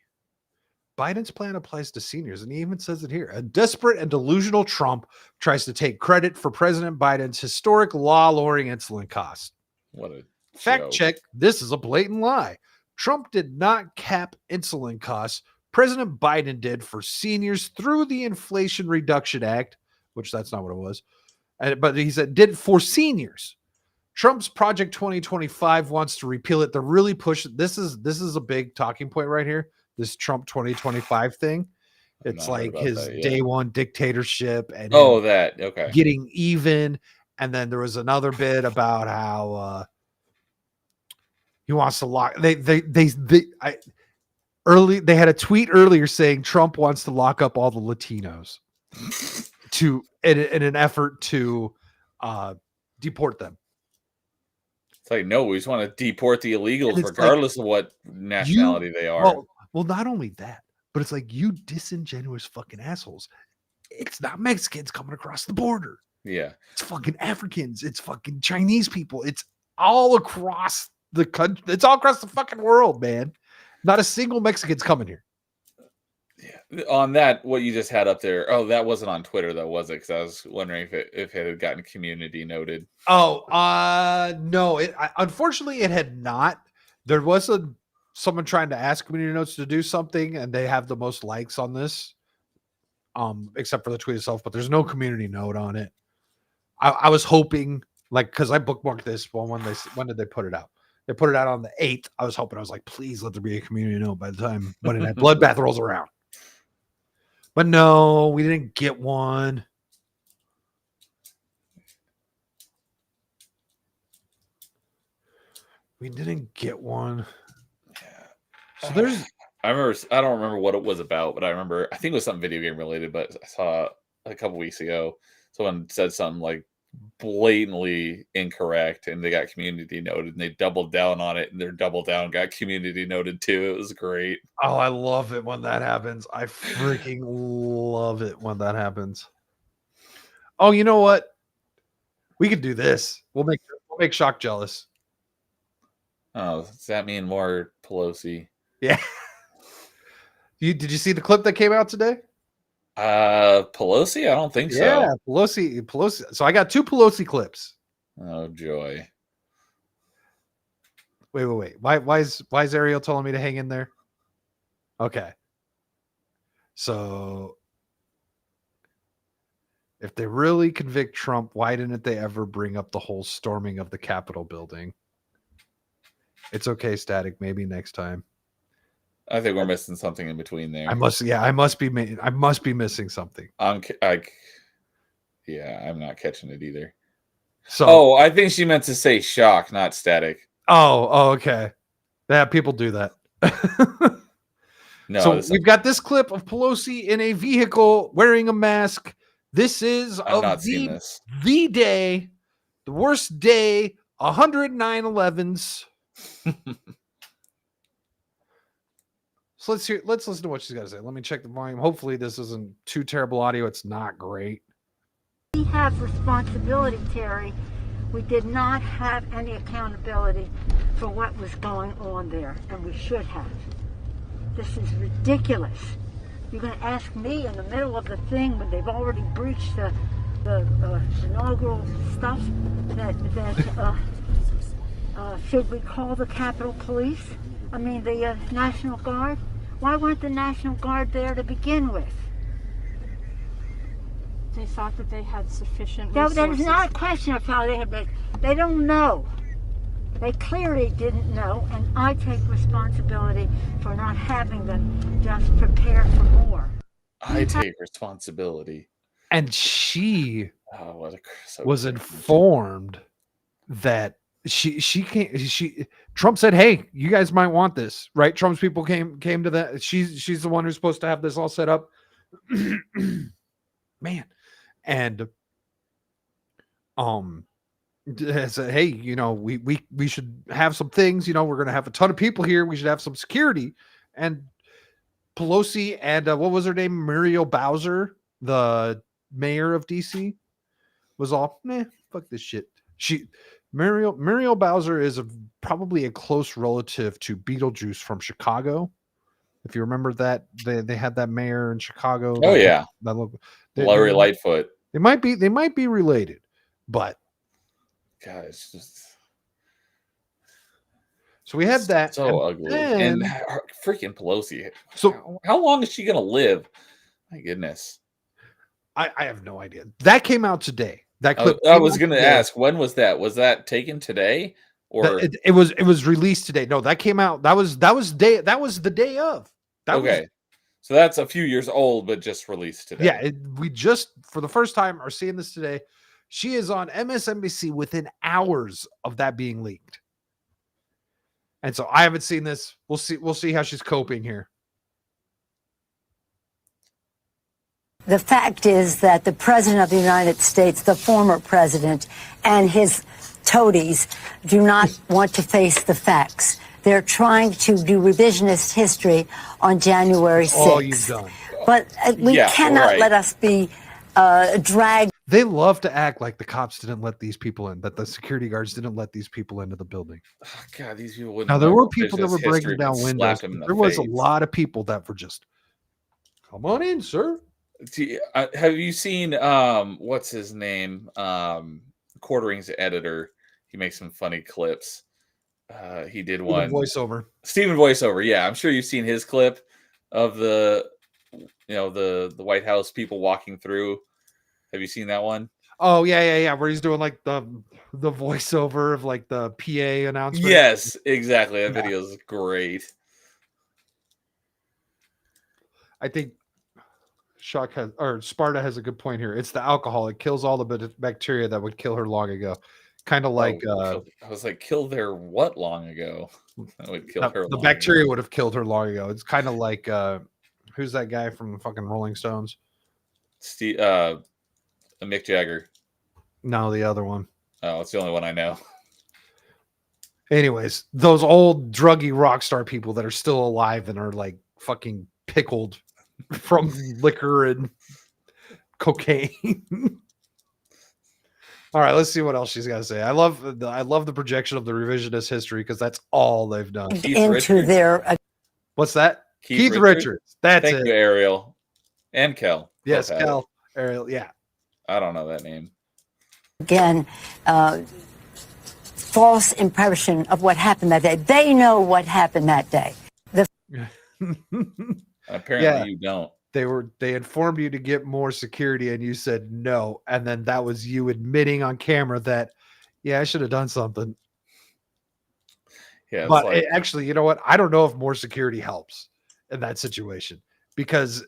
Biden's plan applies to seniors, and he even says it here. A desperate and delusional Trump tries to take credit for President Biden's historic law-lowering insulin costs. What a fact check. This is a blatant lie. Trump did not cap insulin costs. President Biden did for seniors through the Inflation Reduction Act, which that's not what it was. But he said did for seniors. Trump's Project 2025 wants to repeal it. They're really pushing. This is a big talking point right here. This Trump 2025 thing. It's like his day one dictatorship and getting even. And then there was another bit about how he wants to lock. They had a tweet earlier saying Trump wants to lock up all the Latinos in an effort to deport them. It's like, no, we just want to deport the illegals regardless of what nationality they are. Well, not only that, but it's like, you disingenuous fucking assholes. It's not Mexicans coming across the border. Yeah. It's fucking Africans. It's fucking Chinese people. It's all across the country. It's all across the fucking world, man. Not a single Mexican's coming here. Yeah. On that, what you just had up there. Oh, that wasn't on Twitter though, was it? Because I was wondering if it had gotten community noted. Oh, no. Unfortunately, it had not. There was someone trying to ask Community Notes to do something, and they have the most likes on this. Except for the tweet itself, but there's no community note on it. I was hoping, like, because I bookmarked this when did they put it out? They put it out on the 8th. I was like, please let there be a community note by the time Monday Night Bloodbath rolls around. But no, we didn't get one. We didn't get one. Yeah. So there's. I don't remember what it was about, but I think it was something video game related, but I saw a couple weeks ago, someone said something like blatantly incorrect and they got community noted and they doubled down on it and their double down got community noted too. It was great. Oh, I love it when that happens. I freaking love it when that happens. Oh, you know what? We could do this. We'll make Shock jealous. Oh, does that mean more Pelosi? Yeah. Did you see the clip that came out today? Pelosi? I don't think so. Yeah, Pelosi. So I got 2 Pelosi clips. Oh joy. Wait. Why is Ariel telling me to hang in there? Okay. So if they really convict Trump, why didn't they ever bring up the whole storming of the Capitol building? It's okay, Static. Maybe next time. I think we're missing something in between there. I must be missing something. I'm not catching it either. So, I think she meant to say shock, not static. Oh, okay. Yeah, people do that. No, so we've got this clip of Pelosi in a vehicle wearing a mask. This is I've not seen this. The day, the worst day, 109/11s. So let's listen to what she's got to say. Let me check the volume. Hopefully this isn't too terrible audio. It's not great. We have responsibility, Terry. We did not have any accountability for what was going on there, and we should have. This is ridiculous. You're going to ask me in the middle of the thing when they've already breached the inaugural stuff that should we call the Capitol Police? I mean the National Guard? Why weren't the National Guard there to begin with? They thought that they had sufficient That resources. is not a question of how they had been. They don't know. They clearly didn't know, and I take responsibility for not having them just prepare for more. I take responsibility. And she so was informed that she can't. Trump said, "Hey, you guys might want this, right?" Trump's people came to that. She's the one who's supposed to have this all set up. Man, and said, "Hey, we should have some things. We're going to have a ton of people here. We should have some security." And Pelosi and what was her name, Muriel Bowser, the mayor of DC, was all, fuck this shit. Muriel Bowser is probably a close relative to Beetlejuice from Chicago. If you remember that, they had that mayor in Chicago. Oh yeah, that Lori Lightfoot. They might be related, but guys, just so we had that. So ugly. And freaking Pelosi. So how long is she gonna live? My goodness. I have no idea. That came out today. That clip. I was going to ask, when was that? Was that taken today, or it was released today? No, that came out. That was the day of. So that's a few years old, but just released today. Yeah, we just for the first time are seeing this today. She is on MSNBC within hours of that being leaked, and so I haven't seen this. We'll see how she's coping here. The fact is that the President of the United States, the former president, and his toadies do not want to face the facts. They're trying to do revisionist history on January 6th. All you've done. But we cannot let us be dragged. They love to act like the cops didn't let these people in, that the security guards didn't let these people into the building. Oh, God, these people wouldn't Now, there know were about people that business were history breaking if it down windows. slapped him in But the there was a face. lot of people that were just, come on in, sir. Have you seen what's his name? Quartering's editor. He makes some funny clips. He did With one a voiceover. Steven voiceover. Yeah, I'm sure you've seen his clip of the the White House people walking through. Have you seen that one? Oh, yeah. Where he's doing like the voiceover of like the PA announcement. Yes, exactly. That Yeah. video is great. I think Sparta has a good point here. It's the alcohol. It kills all the bacteria that would kill her long ago. Kind of like I was like, kill their what long ago? That would kill her. the long bacteria ago. would have killed her long ago. It's kind of like who's that guy from the fucking Rolling Stones? Steve, Mick Jagger. No, the other one. Oh, it's the only one I know. Anyways, those old druggy rock star people that are still alive and are like fucking pickled from liquor and cocaine. All right, let's see what else she's got to say. I love the projection of the revisionist history because that's all they've done. Keith into Richards. their What's that? Keith Richards. That's Thank it. you, Ariel. And Kel. Yes, Both had Kel. it. Ariel. Yeah. I don't know that name. again false impression of what happened that day. They know what happened that day. Apparently Yeah. you don't. They informed you to get more security and you said no, and then that was you admitting on camera that I should have done something. Yeah, it's But like, actually, you know what? I don't know if more security helps in that situation because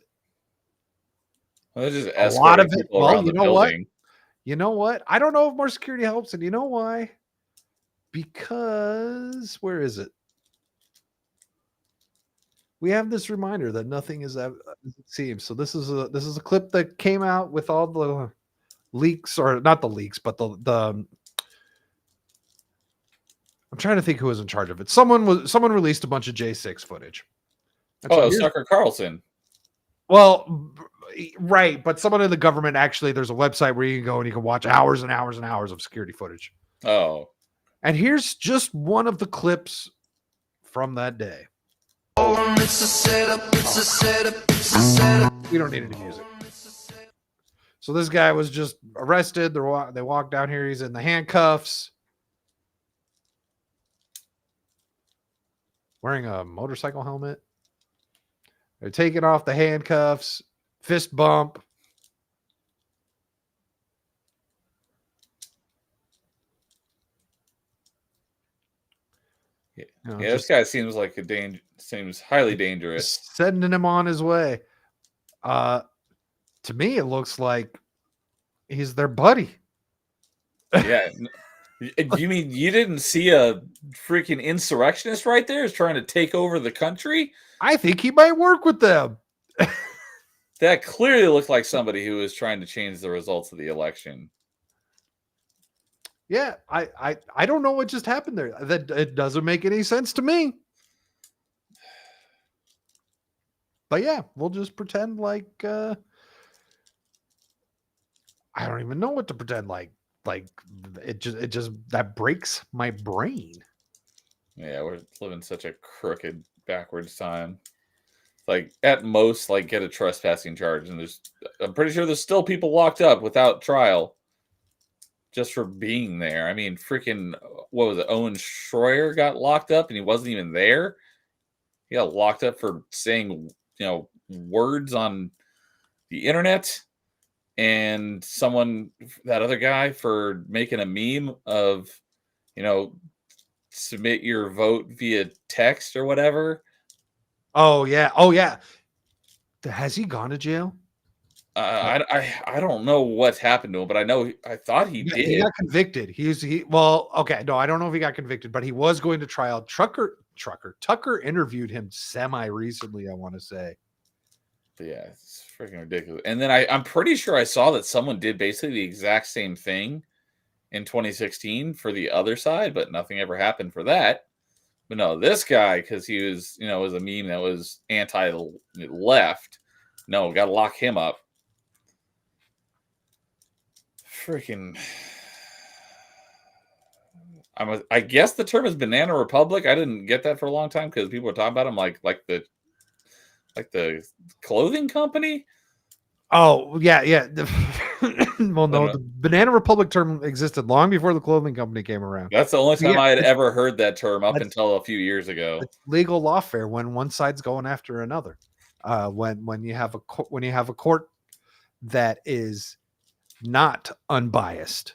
well, they're just a lot escorting of it. people Well, around you the know what? building. You know what? I don't know if more security helps, and you know why? Because where is it? We have this reminder that nothing is as it seems. So this is a clip that came out with all the leaks, or not the leaks, but the I'm trying to think who was in charge of it. Someone released a bunch of J6 footage. And so Oh, here's- Tucker Carlson. well, right, but someone in the government actually. There's a website where you can go and you can watch hours and hours and hours of security footage. Oh, And here's just one of the clips from that day. We don't need any music. So this guy was just arrested. They walked down here. He's in the handcuffs, wearing a motorcycle helmet. They're taking off the handcuffs, fist bump. yeah. You know, Yeah, this guy seems like seems highly dangerous. just sending him on his way. To me, it looks like he's their buddy. Yeah. You mean you didn't see a freaking insurrectionist right there is trying to take over the country? I think he might work with them. That clearly looked like somebody who was trying to change the results of the election. Yeah, I don't know what just happened there. That it doesn't make any sense to me. But yeah, we'll just pretend like I don't even know what to pretend like. Like it just that breaks my brain. Yeah, we're living such a crooked, backwards time. Like at most, like get a trespassing charge, and I'm pretty sure there's still people locked up without trial just for being there. I mean, freaking what was it? Owen Schroyer got locked up, and he wasn't even there. He got locked up for saying words on the internet. And that other guy for making a meme of, submit your vote via text or whatever. Oh yeah. Has he gone to jail? I don't know what's happened to him, but I thought he did. He got convicted. Okay. No, I don't know if he got convicted, but he was going to trial. Tucker interviewed him semi recently, I want to say. But yeah, it's freaking ridiculous. And then I'm pretty sure I saw that someone did basically the exact same thing in 2016 for the other side, but nothing ever happened for that. But no, this guy, because he was, was a meme that was anti-left. No, got to lock him up. freaking. I guess the term is Banana Republic. I didn't get that for a long time because people were talking about them like the clothing company. Oh yeah. Well, no, no. the Banana Republic term existed long before the clothing company came around. That's the only time Yeah, I had it's- ever heard that term up that's- until a few years ago. It's legal lawfare when one side's going after another. When you have a court that is not unbiased,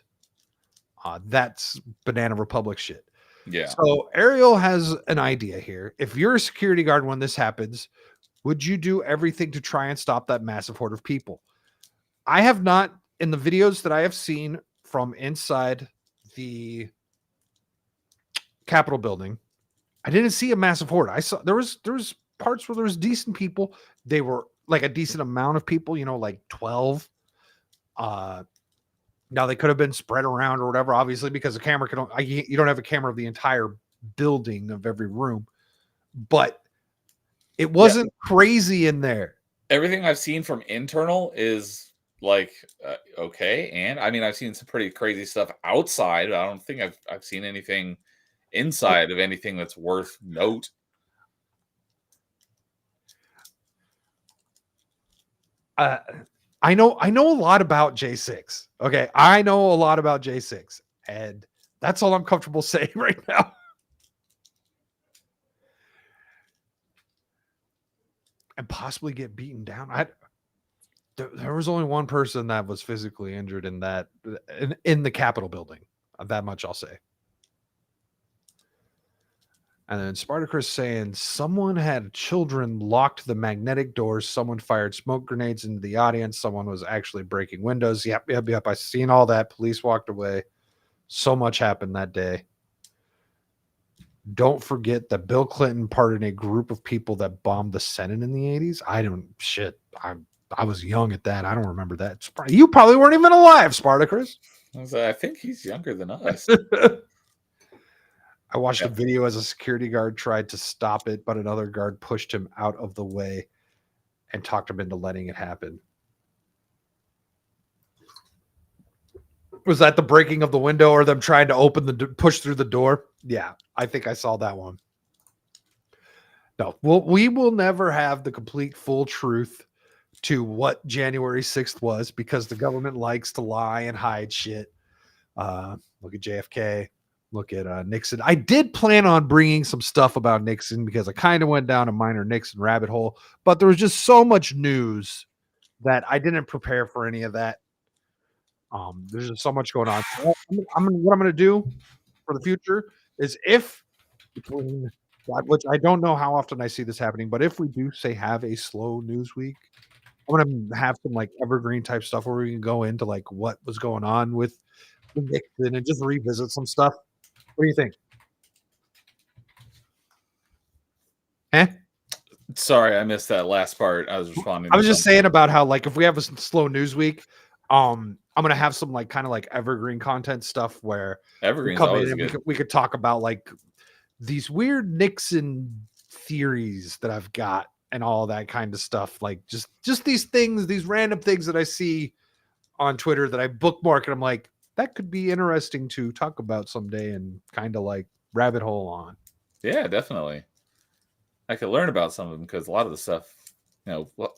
that's Banana Republic shit. Yeah. So Ariel has an idea here. If you're a security guard when this happens, would you do everything to try and stop that massive horde of people? I have not, in the videos that I have seen from inside the Capitol building, I didn't see a massive horde. I saw there was parts where there was decent people. They were like a decent amount of people, like 12. Now they could have been spread around or whatever, obviously, because the camera you don't have a camera of the entire building of every room, but it wasn't crazy in there. Everything I've seen from internal is like okay, and I mean I've seen some pretty crazy stuff outside. I don't think I've seen anything inside of anything that's worth note. I know a lot about J6. Okay, I know a lot about J6, and that's all I'm comfortable saying right now. And possibly get beaten down. There was only one person that was physically injured in that in the Capitol building. That much I'll say. And then Spartacus saying someone had children locked the magnetic doors. Someone fired smoke grenades into the audience. Someone was actually breaking windows. Yep. I seen all that. Police walked away. So much happened that day. Don't forget that Bill Clinton pardoned a group of people that bombed the Senate in the 80s. I was young at that. I don't remember that. You probably weren't even alive, Spartacus. I think he's younger than us. I watched a video as a security guard tried to stop it, but another guard pushed him out of the way and talked him into letting it happen. Was that the breaking of the window or them trying to push through the door? Yeah, I think I saw that one. No, we will never have the complete full truth to what January 6th was because the government likes to lie and hide shit. Look at JFK. Look at Nixon. I did plan on bringing some stuff about Nixon because I kind of went down a minor Nixon rabbit hole, but there was just so much news that I didn't prepare for any of that. There's just so much going on. So what I'm going to do for the future is between that, which I don't know how often I see this happening, but if we do have a slow news week, I'm going to have some like evergreen type stuff where we can go into like what was going on with Nixon and just revisit some stuff. What do you think? Sorry, I missed that last part. I was responding. I was just saying about how like if we have a slow news week, I'm gonna have some like kind of like evergreen content stuff where evergreen's always good. good. We could talk about like these weird Nixon theories that I've got and all that kind of stuff. Like just these things, these random things that I see on Twitter that I bookmark and I'm like, that could be interesting to talk about someday and kind of like rabbit hole on. Yeah, definitely. I could learn about some of them because a lot of the stuff,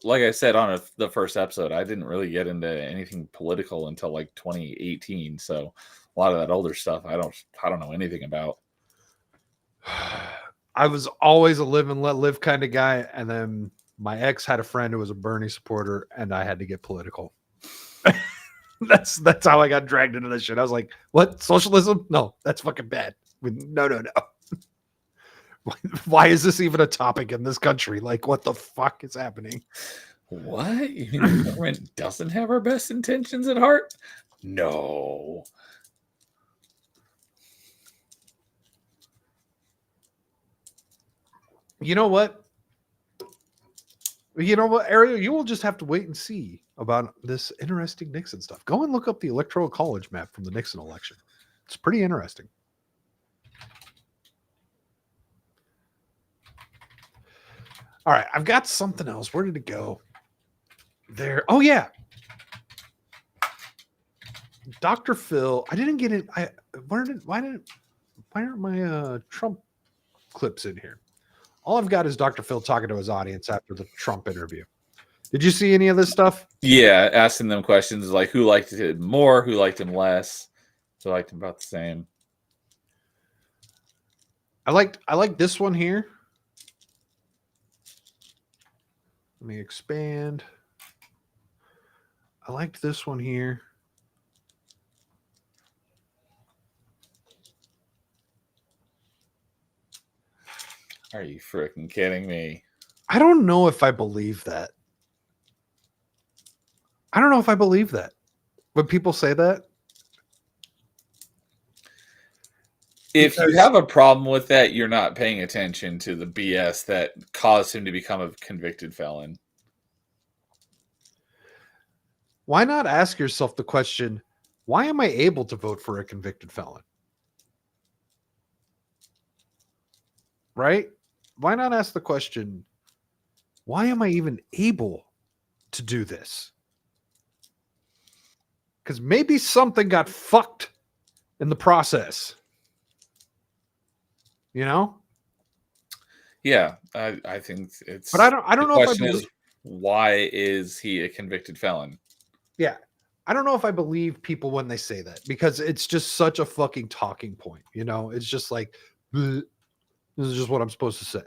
like I said on the first episode, I didn't really get into anything political until like 2018. So a lot of that older stuff, I don't know anything about. I was always a live and let live kind of guy. And then my ex had a friend who was a Bernie supporter and I had to get political. That's how I got dragged into this shit. I was like, what? Socialism? No, that's fucking bad. No. Why is this even a topic in this country? Like, what the fuck is happening? What? You mean the government doesn't have our best intentions at heart? No. You know what? Ariel, you will just have to wait and see about this interesting Nixon stuff. Go and look up the Electoral College map from the Nixon election. It's pretty interesting. All right, I've got something else. Where did it go? There. Oh, yeah. Dr. Phil, I didn't get it. Why aren't my Trump clips in here? All I've got is Dr. Phil talking to his audience after the Trump interview. Did you see any of this stuff? Yeah, asking them questions like who liked it more, who liked him less, who liked him about the same. I like this one here. Let me expand. I liked this one here. Are you freaking kidding me? I don't know if I believe that. I don't know if I believe that. When people say that. If you have a problem with that, you're not paying attention to the BS that caused him to become a convicted felon. Why not ask yourself the question, why am I able to vote for a convicted felon? Right? Why not ask the question, why am I even able to do this? Because maybe something got fucked in the process. You know? Yeah, I think it's. But I don't know if I believe. Why is he a convicted felon? Yeah. I don't know if I believe people when they say that because it's just such a fucking talking point. You know, it's just like, bleh. This is just what I'm supposed to say.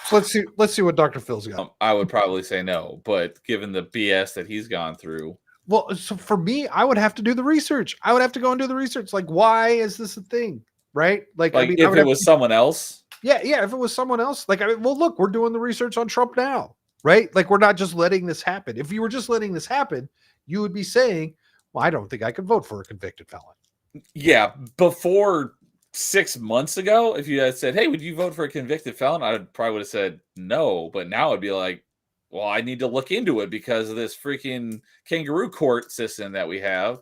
So let's see what Dr. Phil's got. I would probably say no, but given the BS that he's gone through. Well, so for me, I would have to do the research. I would have to go and do the research. Like, why is this a thing? Right? Like I mean, if it was someone else. Yeah. If it was someone else, like, I mean, well, look, we're doing the research on Trump now, right? Like, we're not just letting this happen. If you were just letting this happen, you would be saying, well, I don't think I could vote for a convicted felon. Yeah. Before 6 months ago, if you had said, hey, would you vote for a convicted felon? I probably would have said no. But now it'd be like, well, I need to look into it because of this freaking kangaroo court system that we have.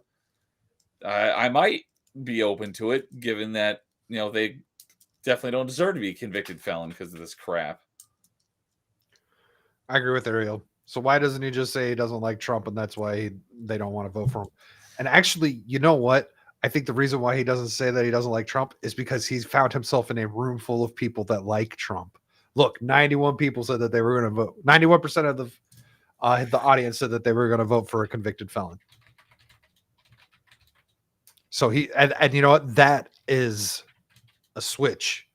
I might be open to it, given that, you know, they definitely don't deserve to be a convicted felon because of this crap. I agree with Ariel. So why doesn't he just say he doesn't like Trump and that's why they don't want to vote for him? And actually, you know what? I think the reason why he doesn't say that he doesn't like Trump is because he's found himself in a room full of people that like Trump. Look, 91 people said that they were going to vote. 91% of the audience said that they were going to vote for a convicted felon. So and you know what? That is a switch.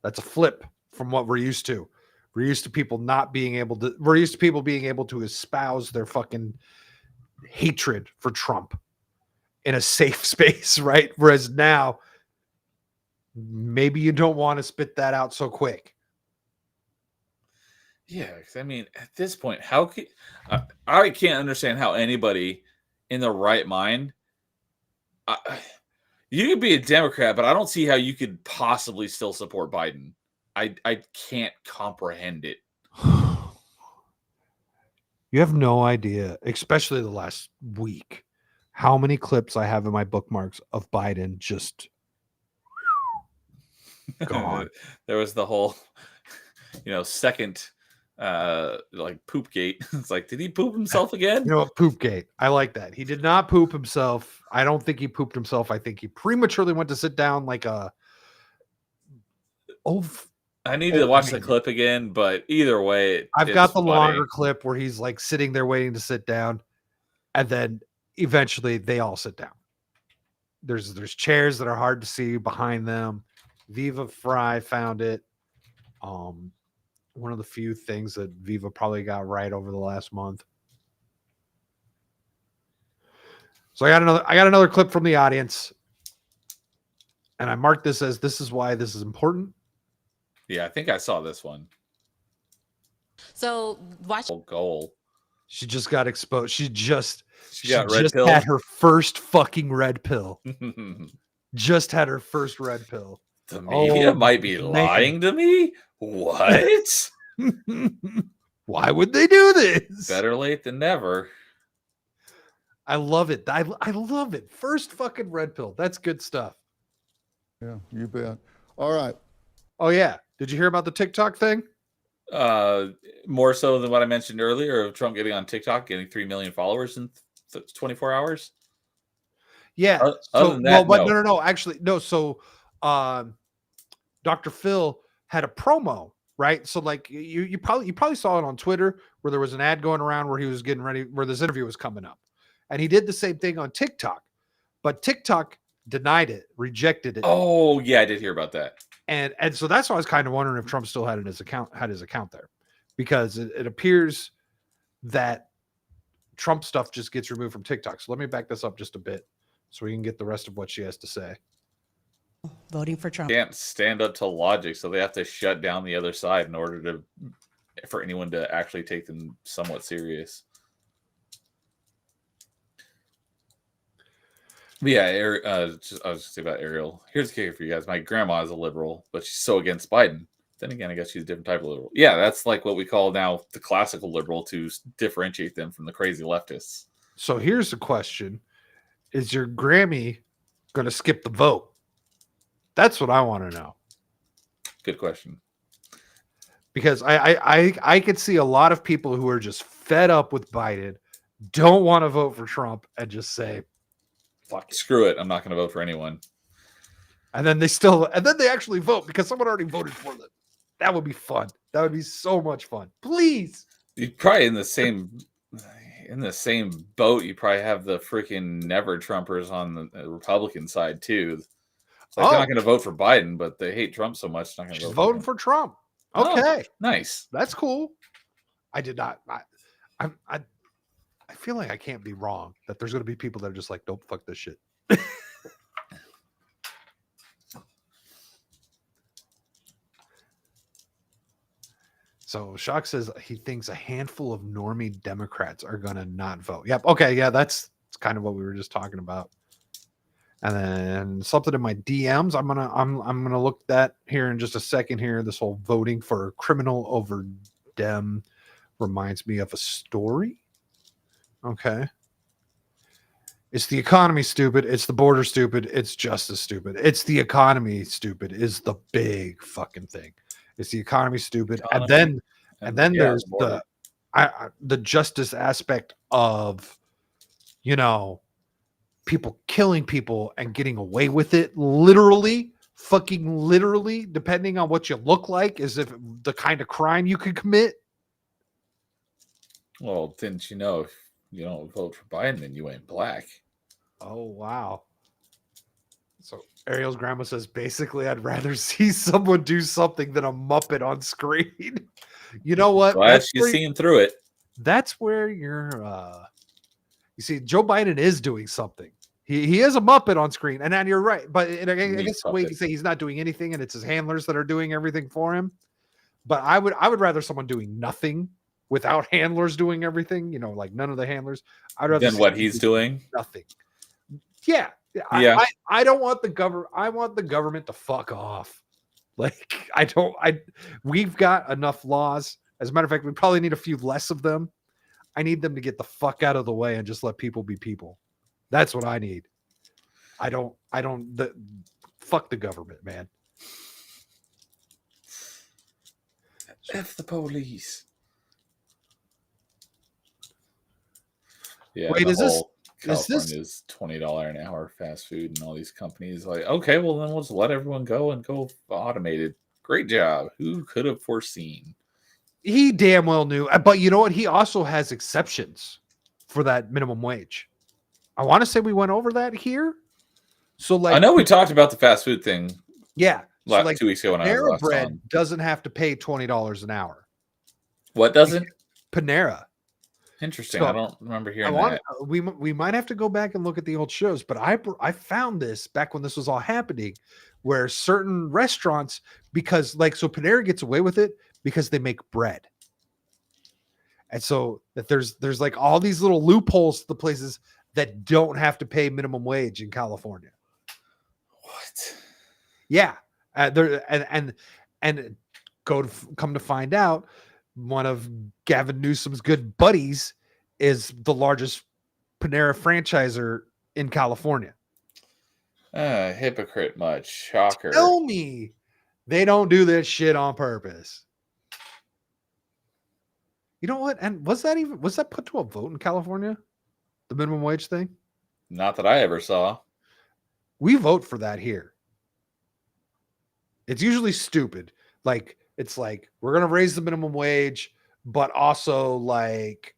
That's a flip from what we're used to. We're used to people being able to espouse their fucking hatred for Trump in a safe space, right? Whereas now, maybe you don't want to spit that out so quick. Yeah, because I mean, at this point, how can I can't understand how anybody in the right mind. You could be a Democrat, but I don't see how you could possibly still support Biden. I can't comprehend it. You have no idea, especially the last week, how many clips I have in my bookmarks of Biden just gone. There was the whole, second like poop gate. It's like, did he poop himself again? You know what? Poop gate. I like that. He did not poop himself. I don't think he pooped himself. I think he prematurely went to sit down like a I need to watch the clip again, but either way, I've got the longer clip where he's like sitting there waiting to sit down, and then eventually they all sit down. There's chairs that are hard to see behind them. Viva Fry found it. One of the few things that Viva probably got right over the last month. So I got another clip from the audience, and I marked this as this is why this is important. Yeah, I think I saw this one. So watch goal. She just got exposed. She just pill. had her first fucking red pill. Just had her first red pill. The media might be lying to me. What? Why would they do this? Better late than never. I love it. I love it. First fucking red pill. That's good stuff. Yeah, you bet. All right. Oh yeah. Did you hear about the TikTok thing? More so than what I mentioned earlier of Trump getting on TikTok, getting 3 million followers in 24 hours. Yeah. Other than that, but no. no. Actually, no. So, Dr. Phil had a promo, right? So, like, you probably saw it on Twitter where there was an ad going around where he was getting ready, where this interview was coming up, and he did the same thing on TikTok, but TikTok denied it, rejected it. Oh yeah, I did hear about that. And so that's why I was kind of wondering if Trump still had his account there, because it appears that Trump stuff just gets removed from TikTok. So let me back this up just a bit so we can get the rest of what she has to say. Voting for Trump. Can't stand up to logic, so they have to shut down the other side in order for anyone to actually take them somewhat serious. But yeah, I was just say about Ariel. Here's the kicker for you guys. My grandma is a liberal, but she's so against Biden. Then again, I guess she's a different type of liberal. Yeah, that's like what we call now the classical liberal to differentiate them from the crazy leftists. So here's the question. Is your Grammy going to skip the vote? That's what I want to know. Good question. Because I could see a lot of people who are just fed up with Biden, don't want to vote for Trump, and just say, fuck it. Screw it. I'm not going to vote for anyone. And then they actually vote because someone already voted for them. That would be fun. That would be so much fun. Please. You're probably in the same boat. You probably have the freaking never Trumpers on the Republican side too. It's like they're not going to vote for Biden, but they hate Trump so much. They're not going to vote voting for Trump. Okay, nice. That's cool. I did not. I feel like I can't be wrong that there's going to be people that are just like, "Don't fuck this shit." So Shock says he thinks a handful of normie Democrats are going to not vote. Yep. Okay. Yeah, that's kind of what we were just talking about. And then something in my DMs. I'm gonna look that here in just a second. Here, this whole voting for criminal over Dem reminds me of a story. Okay. It's the economy stupid. It's the border stupid. It's justice stupid. It's the economy stupid is the big fucking thing. It's the economy stupid, and then there's the justice aspect of, people killing people and getting away with it, fucking literally, depending on what you look like, is if the kind of crime you could commit. Well, didn't you know if you don't vote for Biden, then you ain't black? Oh, wow. So Ariel's grandma says, basically, I'd rather see someone do something than a Muppet on screen. You know what? Glad she's seeing through it. That's where you're, you see, Joe Biden is doing something. He is a Muppet on screen, and then you're right. But I guess the way you can say he's not doing anything, and it's his handlers that are doing everything for him. But I would rather someone doing nothing without handlers doing everything. Like none of the handlers. I'd rather than what he's doing. Nothing. Yeah. I don't want the government. I want the government to fuck off. Like we've got enough laws. As a matter of fact, we probably need a few less of them. I need them to get the fuck out of the way and just let people be people. That's what I need. Fuck the government, man. F the police. Yeah. Wait, California's $20 an hour fast food and all these companies like, okay, well then we'll just let everyone go and go automated. Great job. Who could have foreseen? He damn well knew. But you know what? He also has exceptions for that minimum wage. I want to say we went over that here. So like, I know we talked about the fast food thing. Yeah. So like 2 weeks ago when I was last bread on. Doesn't have to pay $20 an hour. What doesn't? Panera. Interesting. So, I don't remember hearing that. We might have to go back and look at the old shows, but I found this back when this was all happening, where certain restaurants, because so Panera gets away with it because they make bread. And so that there's like all these little loopholes to the places that don't have to pay minimum wage in California. What? Yeah. And come to find out, one of Gavin Newsom's good buddies is the largest Panera franchisor in California. Hypocrite much. Shocker. Tell me they don't do this shit on purpose. You know what? And was that put to a vote in California? The minimum wage thing? Not that I ever saw. We vote for that here. It's usually stupid. Like, it's like, we're going to raise the minimum wage, but also like,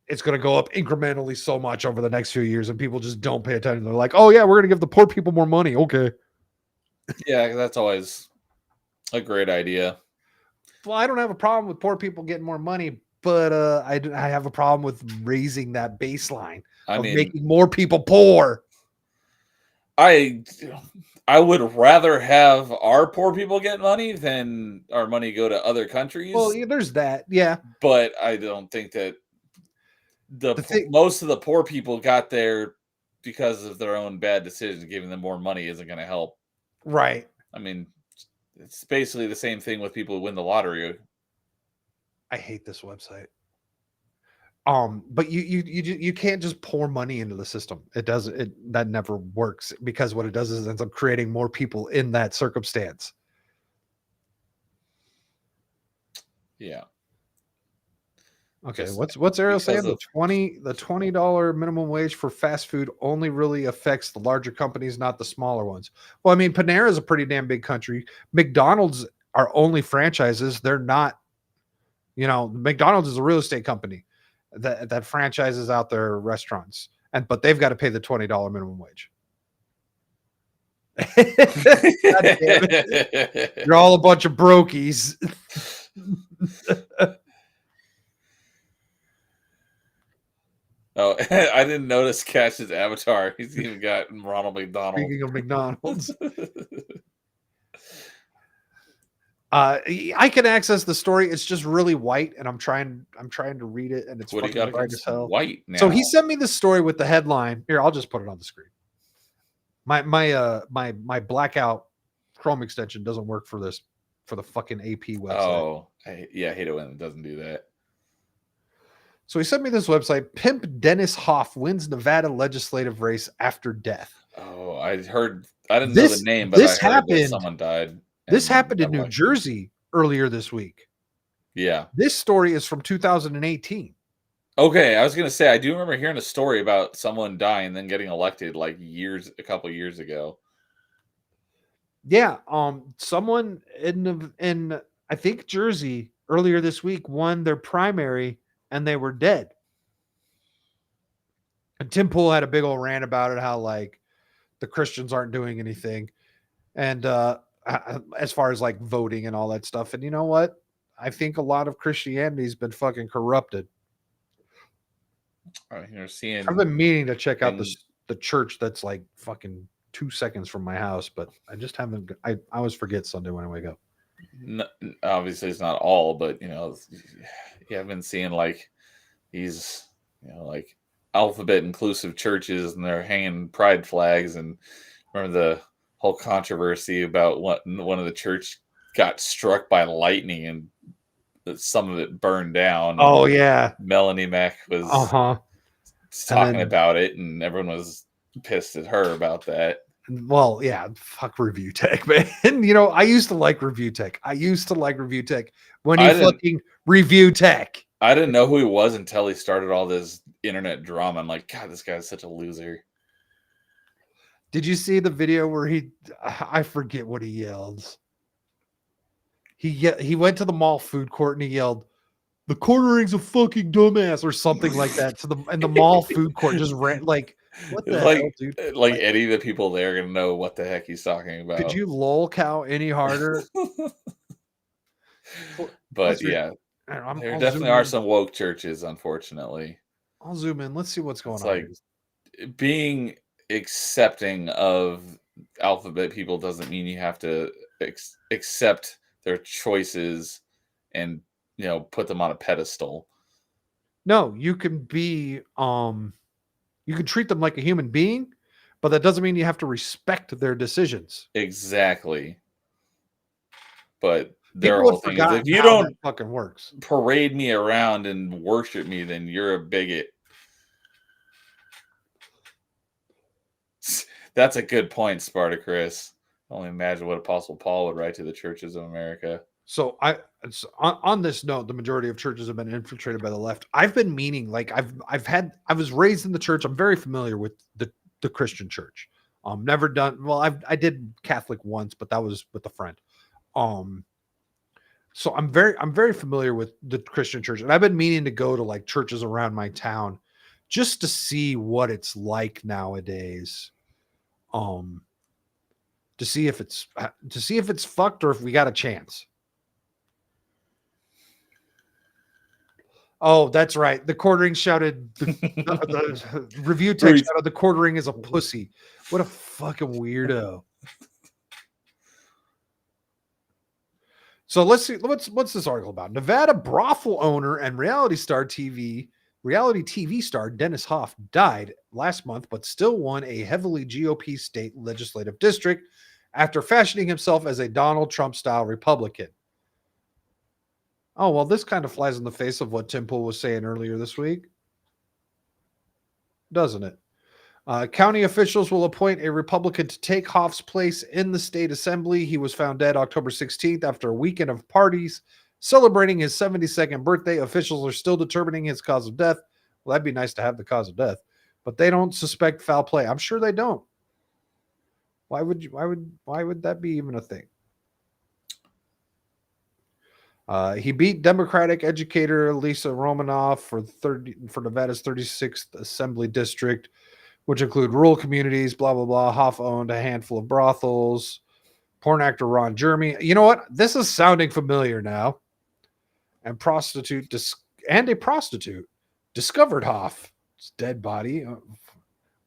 it's going to go up incrementally so much over the next few years, and people just don't pay attention. They're like, oh yeah, we're going to give the poor people more money. Okay. Yeah, that's always a great idea. Well, I don't have a problem with poor people getting more money, but I have a problem with raising that baseline of making more people poor. I would rather have our poor people get money than our money go to other countries. Well, yeah, there's that. Yeah. But I don't think that most of the poor people got there because of their own bad decisions. Giving them more money isn't going to help. Right. I mean, it's basically the same thing with people who win the lottery. I hate this website. But you can't just pour money into the system. That never works, because what it does is it ends up creating more people in that circumstance. Yeah. Okay, what's Ariel saying? The $20 minimum wage for fast food only really affects the larger companies, not the smaller ones. Well, I mean, Panera is a pretty damn big country. McDonald's are only franchises. They're not, McDonald's is a real estate company that franchises out their restaurants, but they've got to pay the $20 minimum wage. God damn it. You're all a bunch of brokies. Oh, I didn't notice Cash's avatar. He's even got Ronald McDonald. Speaking of McDonald's. I can access the story. It's just really white, and I'm trying to read it, and it's what fucking bright as hell. White now? So he sent me this story with the headline. Here, I'll just put it on the screen. My blackout Chrome extension doesn't work for the fucking AP website. Oh, I hate it when it doesn't do that. So he sent me this website. Pimp Dennis Hoff wins Nevada legislative race after death. Oh, I heard. I didn't know the name, but I heard that someone died. This happened in New Jersey earlier this week. Yeah. This story is from 2018. Okay, I was gonna say I do remember hearing a story about someone dying and then getting elected like a couple years ago. Yeah, someone in I think Jersey earlier this week won their primary and they were dead. And Tim Pool had a big old rant about it, how like the Christians aren't doing anything, and as far as like voting and all that stuff. And you know what? I think a lot of Christianity's been fucking corrupted. I've been meaning to check out the church that's like fucking 2 seconds from my house, but I just haven't. I always forget Sunday when I wake up. No, obviously, it's not all, but I've been seeing like these, like alphabet inclusive churches, and they're hanging pride flags. And remember the whole controversy about one of the church got struck by lightning and some of it burned down. Oh yeah, Melanie Mack was talking about it, and everyone was pissed at her about that. Well, yeah, fuck Review Tech, man. I used to like Review Tech. When he fucking Review Tech. I didn't know who he was until he started all this internet drama. I'm like, God, this guy's such a loser. Did you see the video where I forget what he yelled. He went to the mall food court and he yelled, "The quarter ring's a fucking dumbass," or something like that in the mall food court. Just ran like, what the hell, dude? Like any of the people there are gonna know what the heck he's talking about. Could you lol cow any harder? But yeah, there definitely are some woke churches, unfortunately. I'll zoom in. Let's see what's going on. Like being accepting of alphabet people doesn't mean you have to accept their choices and put them on a pedestal. No, you can be you can treat them like a human being, but that doesn't mean you have to respect their decisions. Exactly. But their whole thing is, if you don't fucking works, parade me around and worship me, then you're a bigot. That's a good point, Spartacus. Only imagine what Apostle Paul would write to the churches of America. So on this note, the majority of churches have been infiltrated by the left. I've been meaning, like, I was raised in the church. I'm very familiar with the Christian church. Never done well. I did Catholic once, but that was with a friend. So I'm very familiar with the Christian church, and I've been meaning to go to like churches around my town just to see what it's like nowadays. To see if it's fucked or if we got a chance. Oh, that's right. The quartering shouted. The review text shouted, "The quartering is a pussy." What a fucking weirdo. So let's see. What's this article about? Nevada brothel owner and reality TV star Dennis Hoff died last month, but still won a heavily GOP state legislative district after fashioning himself as a Donald Trump-style Republican. Oh, well, this kind of flies in the face of what Tim Pool was saying earlier this week, doesn't it? County officials will appoint a Republican to take Hoff's place in the state assembly. He was found dead October 16th after a weekend of parties celebrating his 72nd birthday. Officials are still determining his cause of death. Well, that'd be nice to have the cause of death, but they don't suspect foul play. I'm sure they don't. Why would that be even a thing? He beat Democratic educator Lisa Romanoff for Nevada's 36th Assembly District, which include rural communities, blah, blah, blah. Hoff owned a handful of brothels. Porn actor Ron Jeremy. You know what? This is sounding familiar now. And a prostitute discovered Hoff's dead body.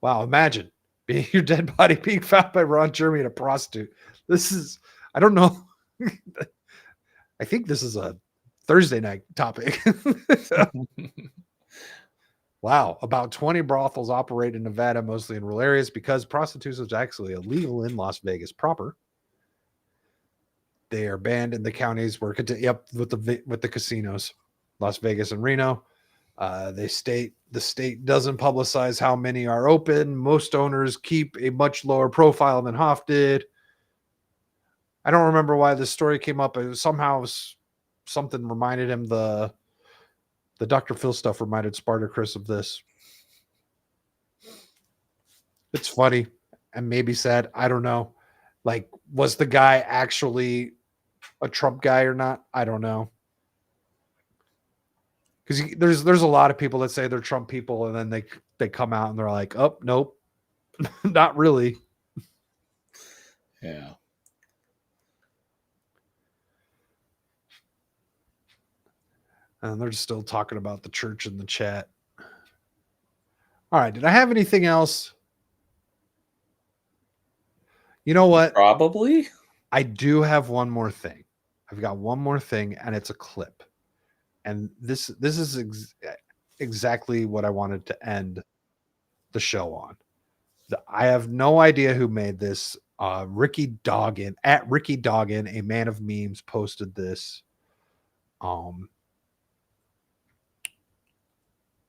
Wow, imagine being your dead body being found by Ron Jeremy and a prostitute. This is, I don't know. I think this is a Thursday night topic. Wow. About 20 brothels operate in Nevada, mostly in rural areas, because prostitution is actually illegal in Las Vegas proper. They are banned in the counties where, with the casinos, Las Vegas and Reno. The state doesn't publicize how many are open. Most owners keep a much lower profile than Hoff did. I don't remember why this story came up. It was somehow something reminded him the Dr. Phil stuff reminded Spartacus of this. It's funny and maybe sad. I don't know. Like, was the guy actually a Trump guy or not? I don't know. Because there's a lot of people that say they're Trump people, and then they come out and they're like, oh, nope, not really. Yeah. And they're still talking about the church in the chat. All right. Did I have anything else? You know what? Probably. I do have one more thing. I've got one more thing, and it's a clip. And this is exactly what I wanted to end the show on. I have no idea who made this. Ricky Doggin, a man of memes, posted this.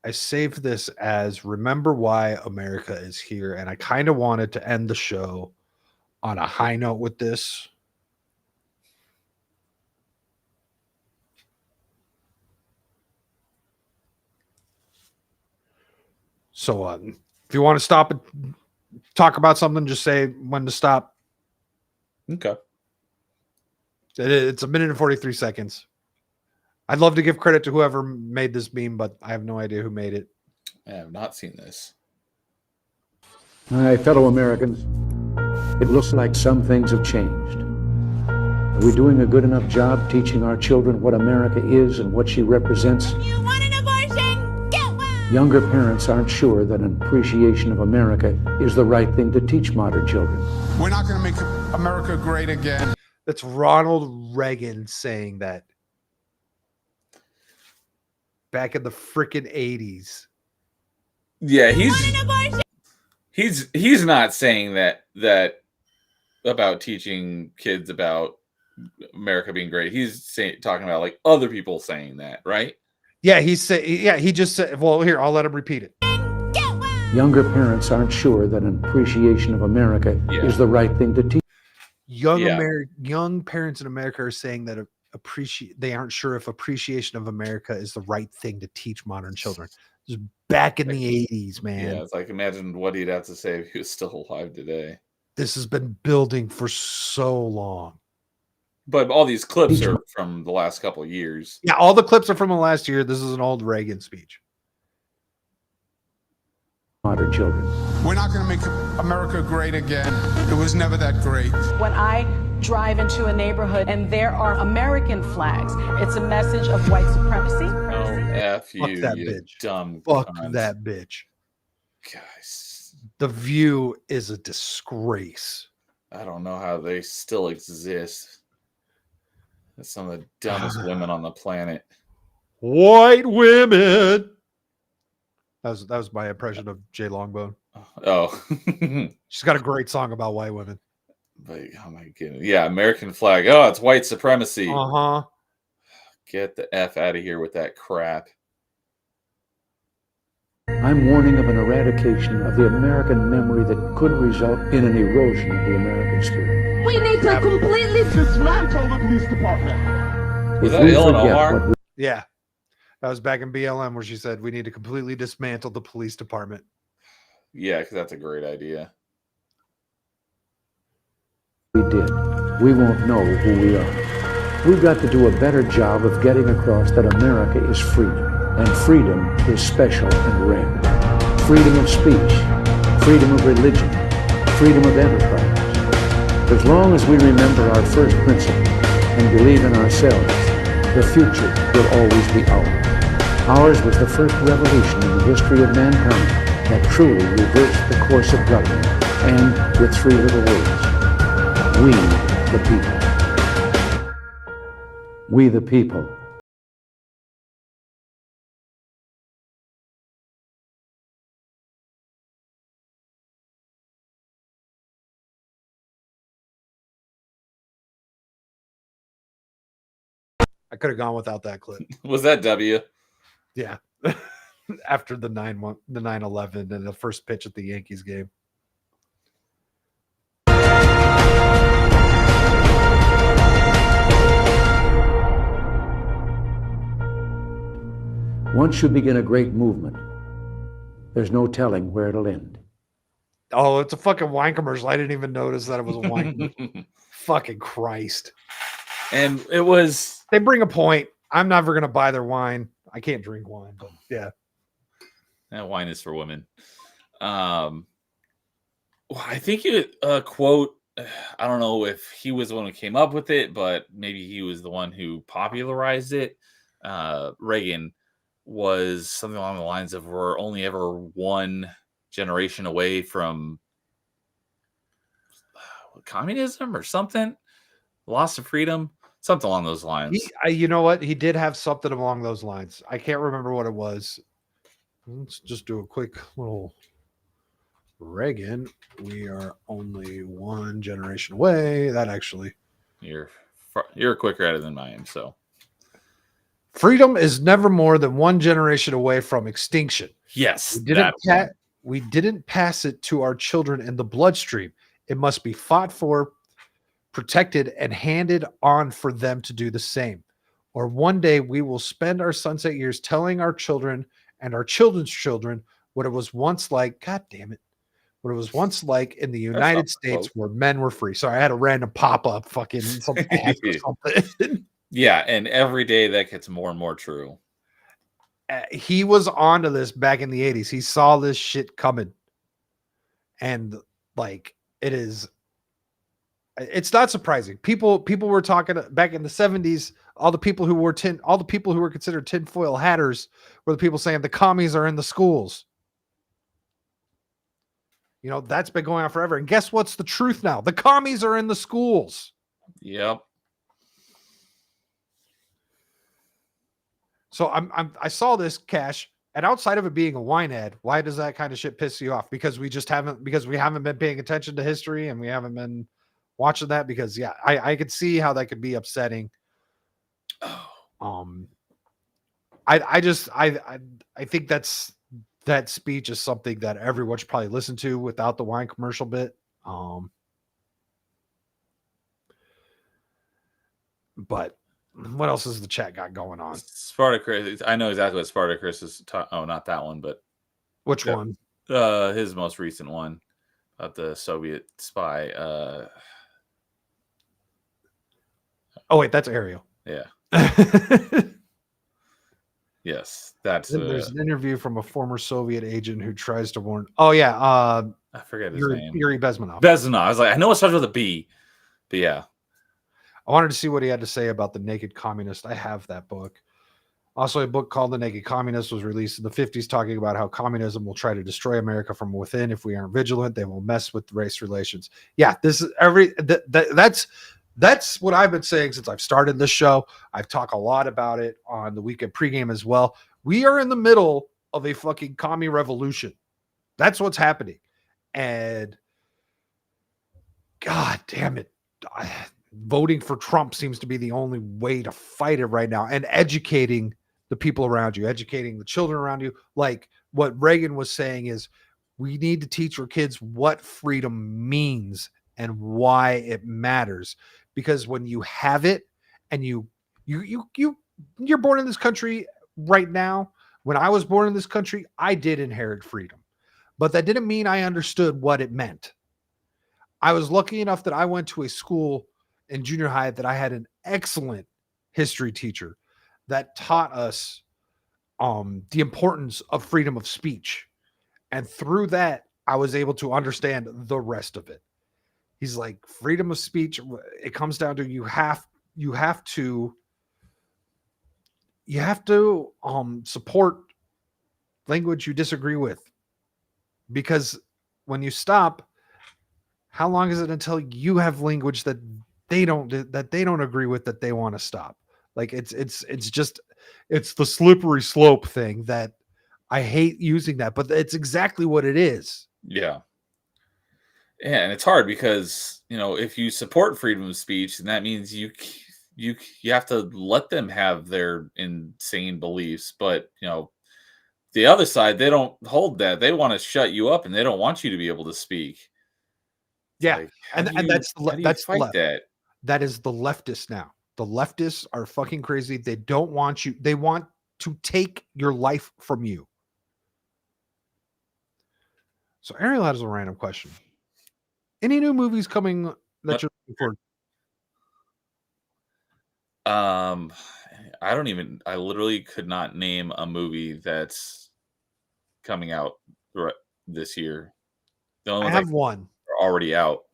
I saved this as "Remember Why America Is Here," and I kind of wanted to end the show on a high note with this. So if you want to stop and talk about something, just say when to stop. Okay. It's 1 minute and 43 seconds. I'd love to give credit to whoever made this meme, but I have no idea who made it. I have not seen this. My fellow Americans, it looks like some things have changed. Are we doing a good enough job teaching our children what America is and what she represents? You want an abortion? Get one! Younger parents aren't sure that an appreciation of America is the right thing to teach modern children. We're not going to make America great again. That's Ronald Reagan saying that back in the freaking 80s. Yeah, he's not saying that about teaching kids about America being great. He's talking about like other people saying that, right? Yeah, he just said, well, here, I'll let him repeat it. Younger parents aren't sure that an appreciation of America is the right thing to teach. Young parents in America are saying that they aren't sure if appreciation of America is the right thing to teach modern children. Just back in the 80s, man. Yeah, it's like imagine what he'd have to say if he was still alive today. This has been building for so long. But all these clips are from the last couple of years. Yeah, all the clips are from the last year. This is an old Reagan speech. Modern children. We're not going to make America great again. It was never that great. When I drive into a neighborhood and there are American flags, it's a message of white supremacy. Oh, F you, Fuck that you bitch. dumb Fuck cunt. that bitch. Guys. The View is a disgrace. I don't know how they still exist. That's some of the dumbest women on the planet. White women. That was my impression of Jay Longbone. Oh. She's got a great song about white women. But oh my goodness. Yeah, American flag. Oh, it's white supremacy. Uh-huh. Get the F out of here with that crap. I'm warning of an eradication of the American memory that could result in an erosion of the American spirit. We need to completely dismantle the police department. Was that Illinois? Yeah. That was back in BLM where she said we need to completely dismantle the police department. Yeah, because that's a great idea. We did. We won't know who we are. We've got to do a better job of getting across that America is freedom, and freedom is special and rare. Freedom of speech, freedom of religion, freedom of enterprise. As long as we remember our first principle and believe in ourselves, the future will always be ours. Ours was the first revolution in the history of mankind that truly reversed the course of government, and with three little words: we the people. We the people. I could have gone without that clip. Was that W? Yeah. After the 9/11 and the first pitch at the Yankees game. Once you begin a great movement, there's no telling where it'll end. Oh, it's a fucking wine commercial. I didn't even notice that it was a wine commercial. Fucking Christ. And it was... They bring a point. I'm never going to buy their wine. I can't drink wine, but yeah. That wine is for women. I think it quote, I don't know if he was the one who came up with it, but maybe he was the one who popularized it. Reagan was something along the lines of we're only ever one generation away from communism or something, loss of freedom, something along those lines. You know what? He did have something along those lines. I can't remember what it was. Let's just do a quick little Reagan. We are only one generation away. That actually, you're quicker at it than I am. So, freedom is never more than one generation away from extinction. Yes, we didn't pass it to our children in the bloodstream. It must be fought for, protected, and handed on for them to do the same. Or one day we will spend our sunset years telling our children and our children's children what it was once like. God damn it. What it was once like in the United States where men were free. Sorry, I had a random pop-up fucking some ad or something. Yeah, and every day that gets more and more true. He was onto this back in the 80s. He saw this shit coming. And like it's not surprising. People were talking back in the 70s, all the people who were considered tinfoil hatters were the people saying the commies are in the schools. You know, that's been going on forever. And guess what's the truth now? The commies are in the schools. Yep. So I saw this, Cash, and outside of it being a wine ad, why does that kind of shit piss you off? Because we haven't been paying attention to history and we haven't been watching that. Because yeah, I could see how that could be upsetting. I think that speech is something that everyone should probably listen to without the wine commercial bit. But What else has the chat got going on? Spartacus. I know exactly what Spartacus is. Oh, not that one, but which one? His most recent one about the Soviet spy. Oh wait, that's Ariel. Yeah. Yes, that's. There's an interview from a former Soviet agent who tries to warn. Oh yeah, I forget his name. Yuri Bezmenov. Bezmenov. I was like, I know it starts with a B, but yeah. I wanted to see what he had to say about the Naked Communist. I have that book. Also, a book called The Naked Communist was released in the 50s, talking about how communism will try to destroy America from within. If we aren't vigilant, they will mess with race relations. Yeah, this is that's what I've been saying since I've started this show. I've talked a lot about it on the weekend pregame as well. We are in the middle of a fucking commie revolution. That's what's happening. And God damn it. Voting for Trump seems to be the only way to fight it right now, and educating the people around you, educating the children around you. Like what Reagan was saying is we need to teach our kids what freedom means and why it matters. Because when you have it and you're born in this country right now. When I was born in this country, I did inherit freedom, but that didn't mean I understood what it meant. I was lucky enough that I went to a school in junior high that I had an excellent history teacher that taught us the importance of freedom of speech. And through that, I was able to understand the rest of it. He's like, freedom of speech, it comes down to you have to support language you disagree with. Because when you stop, how long is it until you have language that they don't agree with, that they want to stop? Like it's the slippery slope thing that I hate using that, but it's exactly what it is. Yeah. Yeah, and it's hard because, if you support freedom of speech, then that means you have to let them have their insane beliefs. But, the other side, they don't hold that. They want to shut you up and they don't want you to be able to speak. Yeah. Like, and that's fight that. That is the leftists now. The leftists are fucking crazy. They don't want you. They want to take your life from you. So Ariel has a random question. Any new movies coming that you're looking forward to? I literally could not name a movie that's coming out this year. The only I have one. Are already out.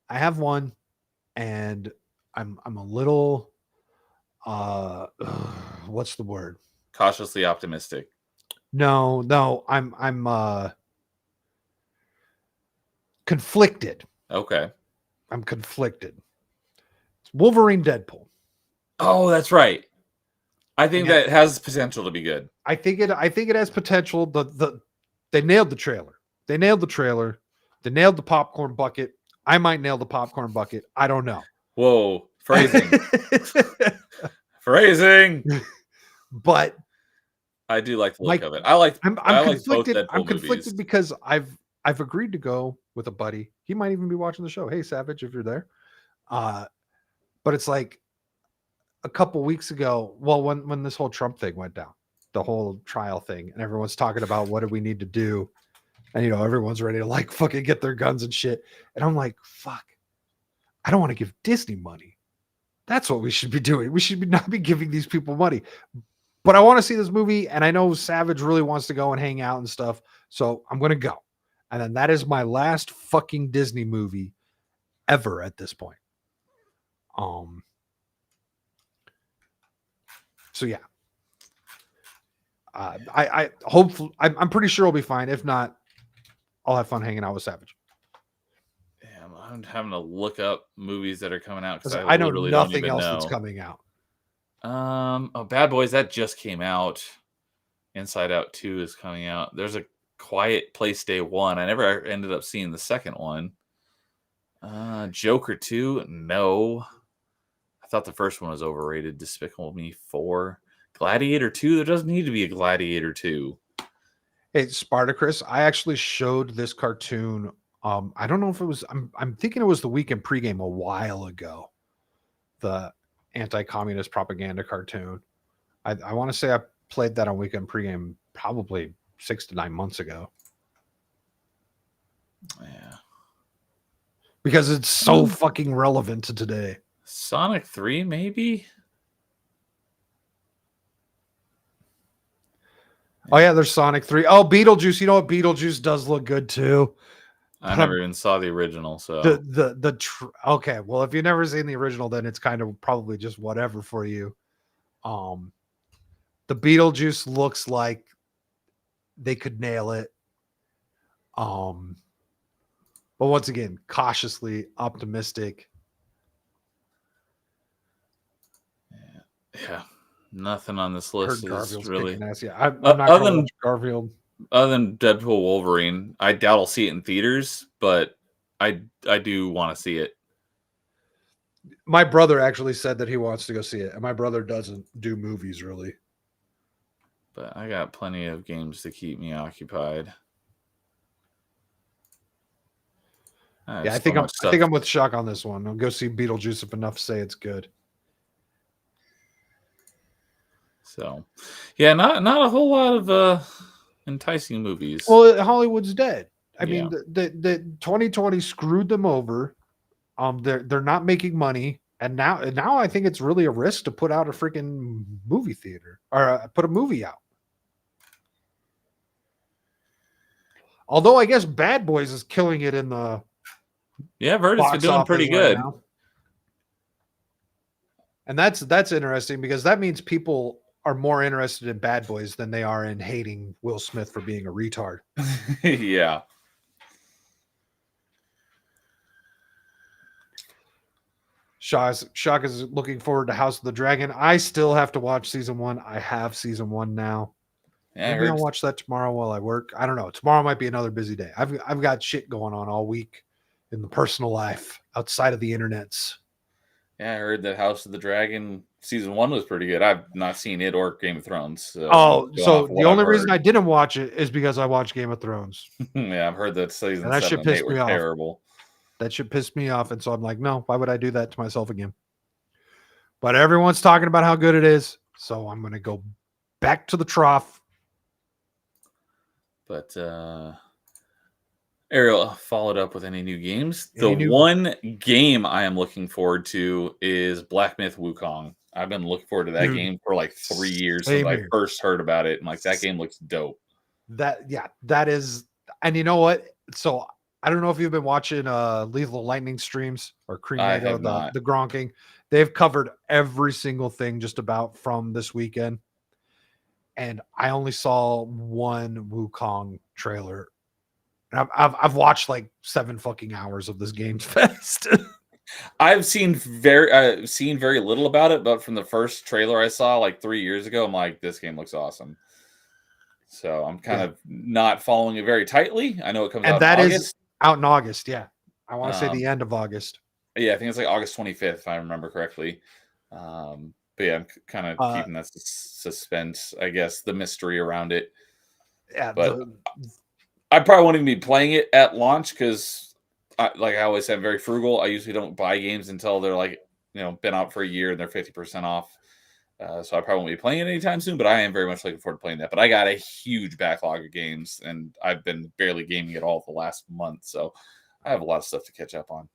I have one, and I'm a little what's the word? Cautiously optimistic. No, I'm conflicted. Okay. I'm conflicted. It's Wolverine Deadpool. Oh, that's right. I think that has potential to be good. I think it has potential. They nailed the trailer. They nailed the popcorn bucket. I might nail the popcorn bucket. I don't know. Whoa, phrasing. Phrasing. But I do like the look of it. I'm conflicted. Both I'm conflicted movies. because I've agreed to go with a buddy. He might even be watching the show. Hey, Savage, if you're there. But it's like a couple weeks ago. Well, when this whole Trump thing went down, the whole trial thing, and everyone's talking about what do we need to do, and everyone's ready to like fucking get their guns and shit. And I'm like, fuck, I don't want to give Disney money. That's what we should be doing. We should not be giving these people money. But I want to see this movie, and I know Savage really wants to go and hang out and stuff, so I'm gonna go. And then that is my last fucking Disney movie ever at this point. So yeah. I hopefully I'm pretty sure I'll be fine. If not, I'll have fun hanging out with Savage. Damn, I'm having to look up movies that are coming out because I know nothing else that's coming out. Bad Boys, that just came out. Inside Out 2 is coming out. There's a Quiet Place Day 1. I never ended up seeing the second one. Joker 2, no. I thought the first one was overrated. Despicable Me 4. Gladiator 2, there doesn't need to be a Gladiator 2. Hey, Spartacus, I actually showed this cartoon. I don't know if it was, I'm thinking it was the weekend pregame a while ago. anti-communist propaganda cartoon. I want to say I played that on Weekend Pregame probably 6 to 9 months ago. Yeah. Because it's so fucking relevant to today. Sonic 3, maybe? Oh yeah, there's Sonic 3. Oh, Beetlejuice. You know what? Beetlejuice does look good too. I never even saw the original, so okay. Well, if you've never seen the original, then it's kind of probably just whatever for you. The Beetlejuice looks like they could nail it. But once again, cautiously optimistic. Yeah, nothing on this list is really. Yeah, I'm not going to watch Garfield. Other than Deadpool Wolverine, I doubt I'll see it in theaters, but I do want to see it. My brother actually said that he wants to go see it, and my brother doesn't do movies really. But I got plenty of games to keep me occupied. Yeah, I think I'm with Shock on this one. I'll go see Beetlejuice if enough say it's good. So, yeah, not a whole lot of enticing movies. Well, Hollywood's dead. I mean, the 2020 screwed them over. They're not making money, and now I think it's really a risk to put out a freaking movie theater or put a movie out. Although I guess Bad Boys is killing it in the I've heard it's been doing pretty good. Right, and that's interesting because that means people are more interested in Bad Boys than they are in hating Will Smith for being a retard. Yeah. Shock is looking forward to House of the Dragon. I still have to watch season 1. I have season 1 now. Yeah, Maybe I'll watch that tomorrow while I work. I don't know. Tomorrow might be another busy day. I've got shit going on all week in the personal life outside of the internets. Yeah, I heard that House of the Dragon season 1 was pretty good. I've not seen it or Game of Thrones. So the only reason I didn't watch it is because I watched Game of Thrones. Yeah, I've heard that season and that 7 shit pissed me off. Terrible. That shit pissed me off, and so I'm like, no, why would I do that to myself again? But everyone's talking about how good it is, so I'm going to go back to the trough. But Ariel followed up with any new games. One game I am looking forward to is Black Myth Wukong. I've been looking forward to that game for like 3 years since I first heard about it, and like that game looks dope. That is, and you know what? So I don't know if you've been watching Lethal Lightning streams or Creamago, the Gronking. They've covered every single thing just about from this weekend. And I only saw one Wukong trailer. And I've watched like 7 fucking hours of this Games Fest. I've seen very little about it, but from the first trailer I saw like 3 years ago, I'm like, this game looks awesome. So I'm kind of not following it very tightly. I know it comes out in August. Is out in August, yeah. I want to say the end of August. Yeah, I think it's like August 25th, if I remember correctly. But yeah, I'm kind of keeping that suspense, I guess, the mystery around it. Yeah, but I probably won't even be playing it at launch because, like I always say, I'm very frugal. I usually don't buy games until they're like, been out for a year and they're 50% off. So I probably won't be playing it anytime soon, but I am very much looking forward to playing that. But I got a huge backlog of games, and I've been barely gaming at all the last month. So I have a lot of stuff to catch up on.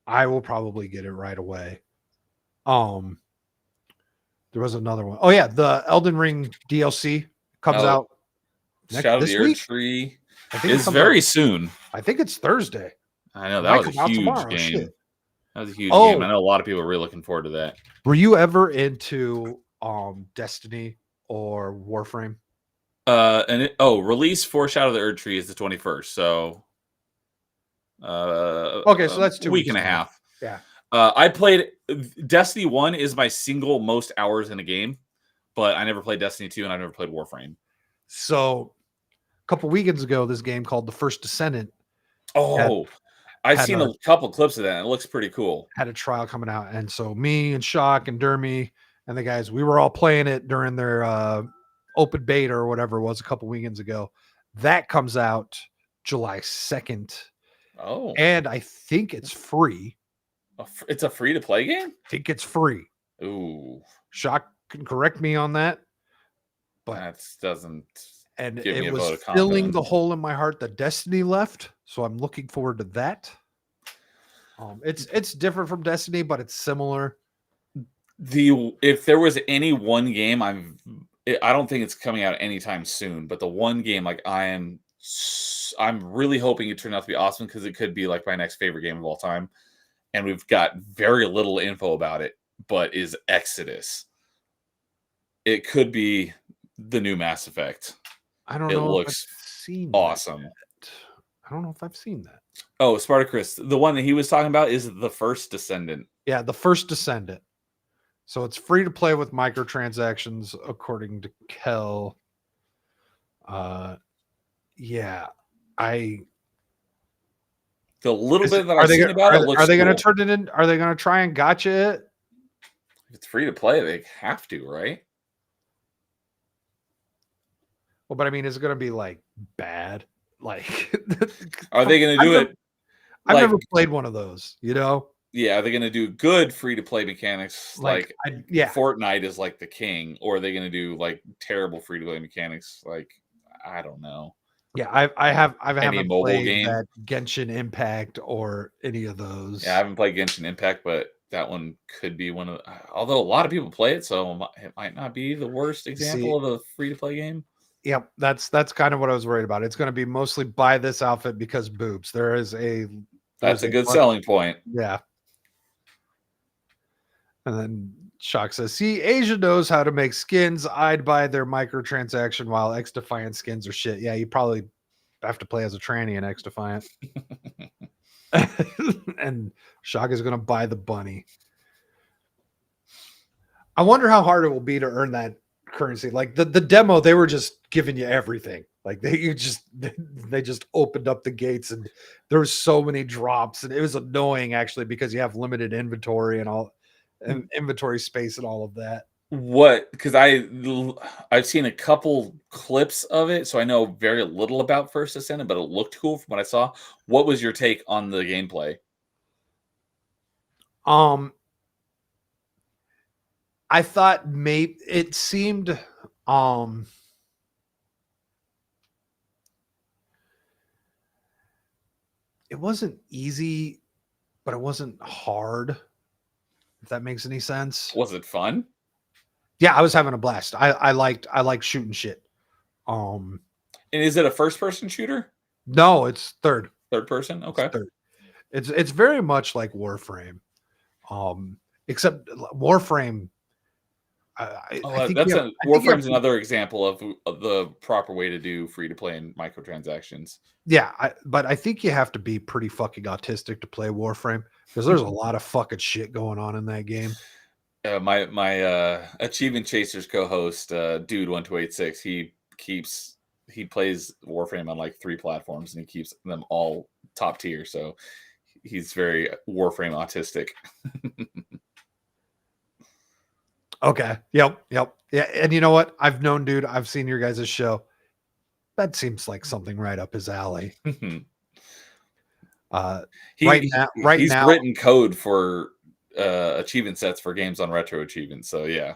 I will probably get it right away. There was another one. Oh, yeah, the Elden Ring DLC comes out Shadow of the Erd Tree is very soon. I think it's Thursday. I know, that was a huge game. Shit. That was a huge game. I know a lot of people are really looking forward to that. Were you ever into Destiny or Warframe? Release for Shadow of the Erd Tree is the 21st. So okay, so that's 2 week and a half. Yeah. I played Destiny 1 is my single most hours in a game, but I never played Destiny 2 and I've never played Warframe. So a couple weekends ago, this game called The First Descendant. I've seen a couple clips of that. It looks pretty cool. Had a trial coming out. And so me and Shock and Dermy and the guys, we were all playing it during their open beta or whatever it was a couple weekends ago. That comes out July 2nd. Oh. And I think it's free. It's a free to play game? I think it's free. Ooh. Shock can correct me on that. But that doesn't and give me it a was vote of filling confidence. the hole in my heart that Destiny left. So I'm looking forward to that. It's different from Destiny, but it's similar. If there was any one game, I don't think it's coming out anytime soon. But the one game, like I'm really hoping it turned out to be awesome because it could be like my next favorite game of all time. And we've got very little info about it, but is Exodus. It could be the new Mass Effect. I don't It know. looks If I've seen awesome. That. I don't know if I've seen that. Oh, Spartacus. The one that he was talking about is the first Descendant. Yeah, the first Descendant. So it's free to play with microtransactions, according to Kel. Yeah, the little bit that I've seen about it looks Are they going to cool. turn it in? Are they going to try and gotcha it? If it's free to play, they have to, right? Well, but I mean, is it going to be like bad? Like, are they going to do it? I've never played one of those, you know? Yeah, are they going to do good free to play mechanics? Like Fortnite is like the king, or are they going to do like terrible free to play mechanics? Like, I don't know. Yeah, I haven't mobile played game? that Genshin Impact or any of those. Yeah, I haven't played Genshin Impact, but that one could be one of. Although a lot of people play it, so it might not be the worst example of a free to play game. Yep, that's kind of what I was worried about. It's going to be mostly buy this outfit because boobs. That's a good selling point. Yeah. And then Shock says, see, Asia knows how to make skins. I'd buy their microtransaction while X Defiant skins are shit. Yeah, you probably have to play as a tranny in X Defiant. And Shock is going to buy the bunny. I wonder how hard it will be to earn that currency. Like the demo, they were just giving you everything. Like they just opened up the gates and there was so many drops and it was annoying actually because you have limited inventory and all inventory space and all of that. What? Because I've seen a couple clips of it, so I know very little about First Descendant, but it looked cool from what I saw. What was your take on the gameplay? I thought maybe it seemed it wasn't easy, but it wasn't hard. If that makes any sense. Was it fun? Yeah, I was having a blast. I liked shooting shit. And is it a first person shooter? No, it's third. Third person? Okay. It's very much like Warframe. Except Warframe Warframe's another example of the proper way to do free to play and microtransactions. Yeah, but I think you have to be pretty fucking autistic to play Warframe because there's a lot of fucking shit going on in that game. My Achievement Chasers co-host, Dude 1286, he plays Warframe on like 3 platforms and he keeps them all top tier. So he's very Warframe autistic. Okay. Yep. Yeah. And you know what? I've known Dude. I've seen your guys' show. That seems like something right up his alley. He's written code for achievement sets for games on Retro Achievements. So yeah.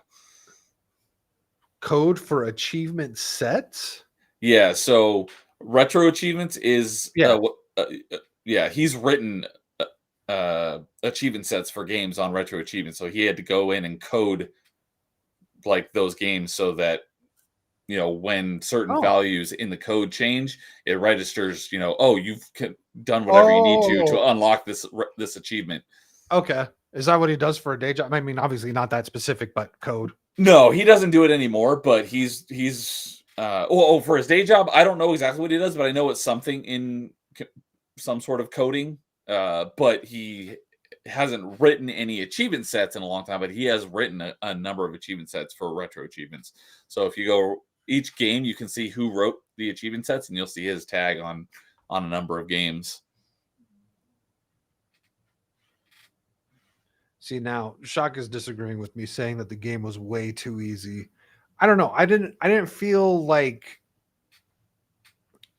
Code for achievement sets? Yeah. So Retro Achievements is he's written achievement sets for games on Retro Achievements. So he had to go in and code like those games so that when certain values in the code change, it registers, you've done whatever you need to unlock this achievement. Okay. Is that what he does for a day job? I mean, obviously not that specific, but code. No, he doesn't do it anymore, but he's for his day job, I don't know exactly what he does, but I know it's something in some sort of coding. But he hasn't written any achievement sets in a long time, but he has written a number of achievement sets for Retro Achievements. So if you go each game, you can see who wrote the achievement sets and you'll see his tag on a number of games. See, now Shock is disagreeing with me, saying that the game was way too easy. I don't know. I didn't feel like,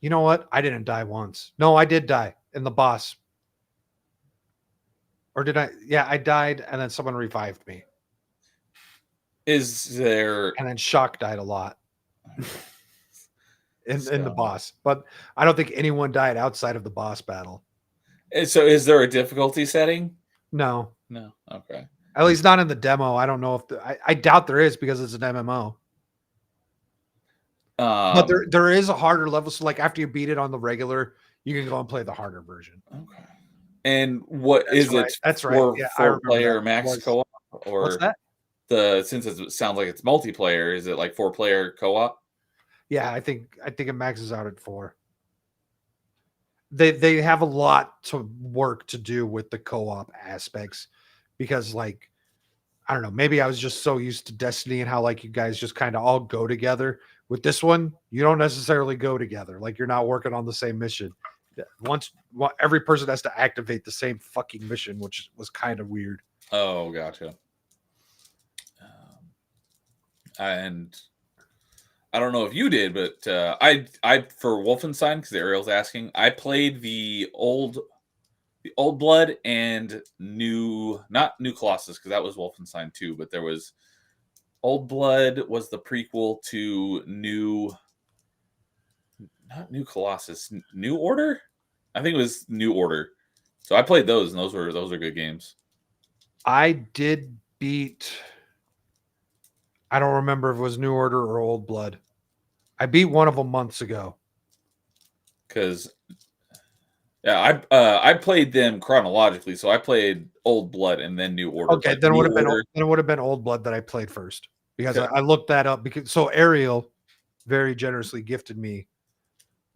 you know what? I didn't die once. No, I did die in the boss. Or did I? Yeah, I died, and then someone revived me. Is there? And then Shock died a lot in the boss, but I don't think anyone died outside of the boss battle. So, is there a difficulty setting? No. No. Okay. At least not in the demo. I don't know if I doubt there is because it's an MMO. But there is a harder level. So like after you beat it on the regular, you can go and play the harder version. Okay. And what That's is right. it? That's right. For Yeah, I four remember player that. max co-op, or What's that? Since it sounds like it's multiplayer, is it like 4-player co-op? Yeah, I think it maxes out at 4. They have a lot to work to do with the co-op aspects because like I don't know, maybe I was just so used to Destiny and how like you guys just kind of all go together. With this one, you don't necessarily go together. Like you're not working on the same mission. Every person has to activate the same fucking mission, which was kind of weird. Oh, gotcha. And I don't know if you did, but I for Wolfenstein, because Ariel's asking, I played the old blood and not new Colossus, because that was Wolfenstein 2, but there was Old Blood was the prequel to not New Colossus, New Order. I think it was New Order. So I played those, and those were good games. I did beat. I don't remember if it was New Order or Old Blood. I beat one of them months ago. Because I played them chronologically, so I played Old Blood and then New Order. Okay, then it would have been Old Blood that I played first because I looked that up because Ariel very generously gifted me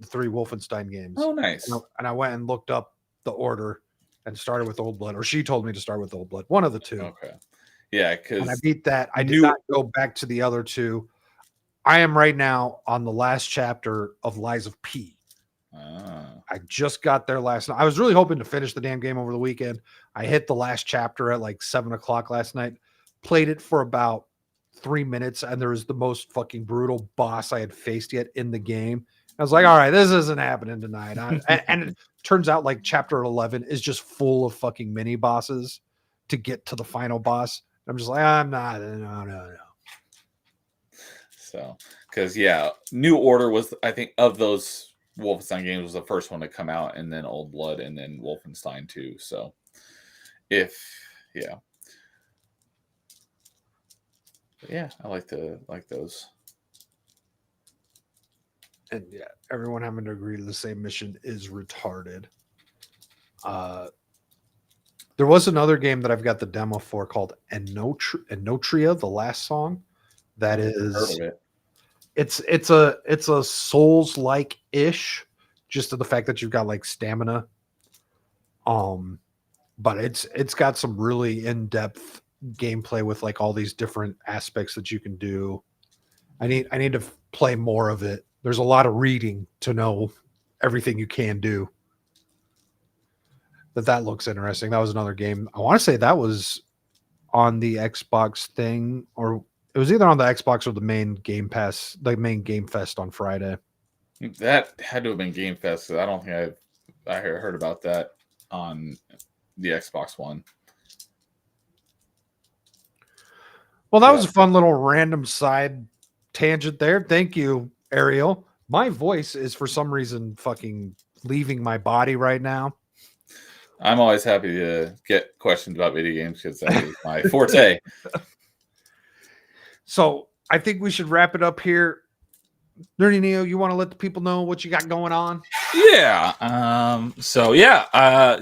the 3 Wolfenstein games. Oh, nice! And I went and looked up the order and started with Old Blood, or she told me to start with Old Blood. One of the 2. Okay, yeah, because I beat that. I did not go back to the other 2. I am right now on the last chapter of Lies of P. I just got there last night. I was really hoping to finish the damn game over the weekend. I hit the last chapter at like 7:00 last night. Played it for about 3 minutes, and there was the most fucking brutal boss I had faced yet in the game. I was like, all right, this isn't happening tonight. And it turns out like chapter 11 is just full of fucking mini bosses to get to the final boss. I'm just like, I'm not, no. So, because New Order was, I think, of those Wolfenstein games, was the first one to come out, and then Old Blood, and then Wolfenstein 2. So, I like those. And yeah, everyone having to agree to the same mission is retarded. There was another game that I've got the demo for called Enotria, the last song. That is, it's a Souls-like ish, just to the fact that you've got like stamina. But it's got some really in-depth gameplay with like all these different aspects that you can do. I need to play more of it. There's a lot of reading to know everything you can do. That looks interesting. That was another game. I want to say that was on the Xbox thing, or it was either on the Xbox or the main Game Pass, the main Game Fest on Friday. That had to have been Game Fest. I don't think I heard about that on the Xbox One. Well, that was a fun little random side tangent there. Thank you, Ariel. My voice is for some reason fucking leaving my body right now. I'm always happy to get questions about video games because that is my forte. So I think we should wrap it up here. Nerdy Neo, you want to let the people know what you got going on? Yeah.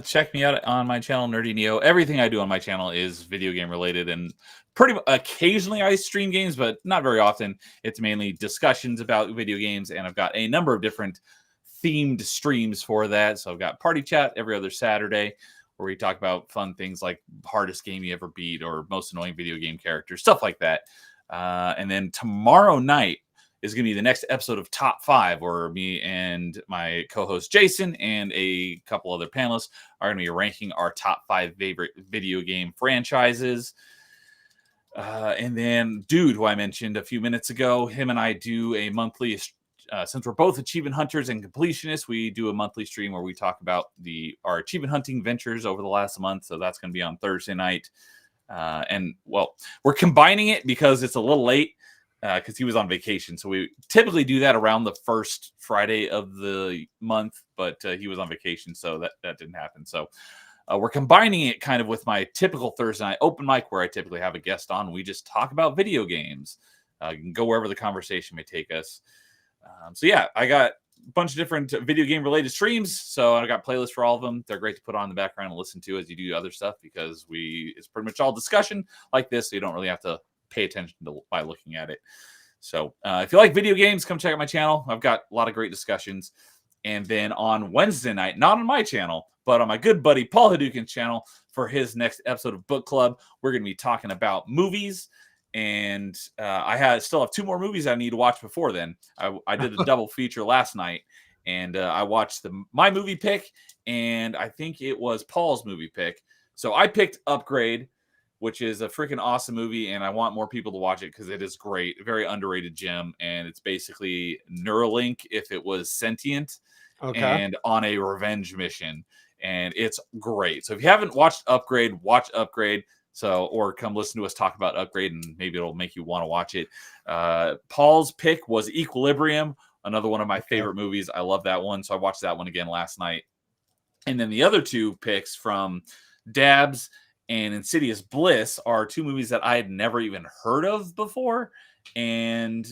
Check me out on my channel, Nerdy Neo. Everything I do on my channel is video game related, and pretty occasionally I stream games, but not very often. It's mainly discussions about video games, and I've got a number of different themed streams for that. So I've got Party Chat every other Saturday, where we talk about fun things like hardest game you ever beat or most annoying video game characters, stuff like that. And then tomorrow night is going to be the next episode of Top 5, where me and my co-host Jason and a couple other panelists are going to be ranking our top 5 favorite video game franchises. And then Dude, who I mentioned a few minutes ago, him and I do a monthly since we're both achievement hunters and completionists, we do a monthly stream where we talk about our achievement hunting ventures over the last month. So that's going to be on Thursday night. And well, we're combining it because it's a little late because he was on vacation. So we typically do that around the first Friday of the month, but he was on vacation, so that didn't happen. So we're combining it kind of with my typical Thursday night open mic where I typically have a guest on. We just talk about video games. You can go wherever the conversation may take us. So yeah, I got a bunch of different video game related streams. So I got playlists for all of them. They're great to put on in the background and listen to as you do other stuff because it's pretty much all discussion like this. So you don't really have to pay attention to by looking at it. So if you like video games, come check out my channel. I've got a lot of great discussions. And then on Wednesday night, not on my channel, but on my good buddy Paul Hadouken's channel for his next episode of Book Club, we're going to be talking about movies. And I still have 2 more movies I need to watch before then. I did a double feature last night, and I watched my movie pick, and I think it was Paul's movie pick. So I picked Upgrade, which is a freaking awesome movie, and I want more people to watch it because it is great. A very underrated gem, and it's basically Neuralink if it was sentient and on a revenge mission, and it's great. So if you haven't watched Upgrade, watch Upgrade. So, or come listen to us talk about Upgrade, and maybe it'll make you want to watch it. Paul's pick was Equilibrium, another one of my favorite movies. I love that one. So I watched that one again last night. And then the other 2 picks from Dabs and Insidious Bliss are 2 movies that I had never even heard of before. And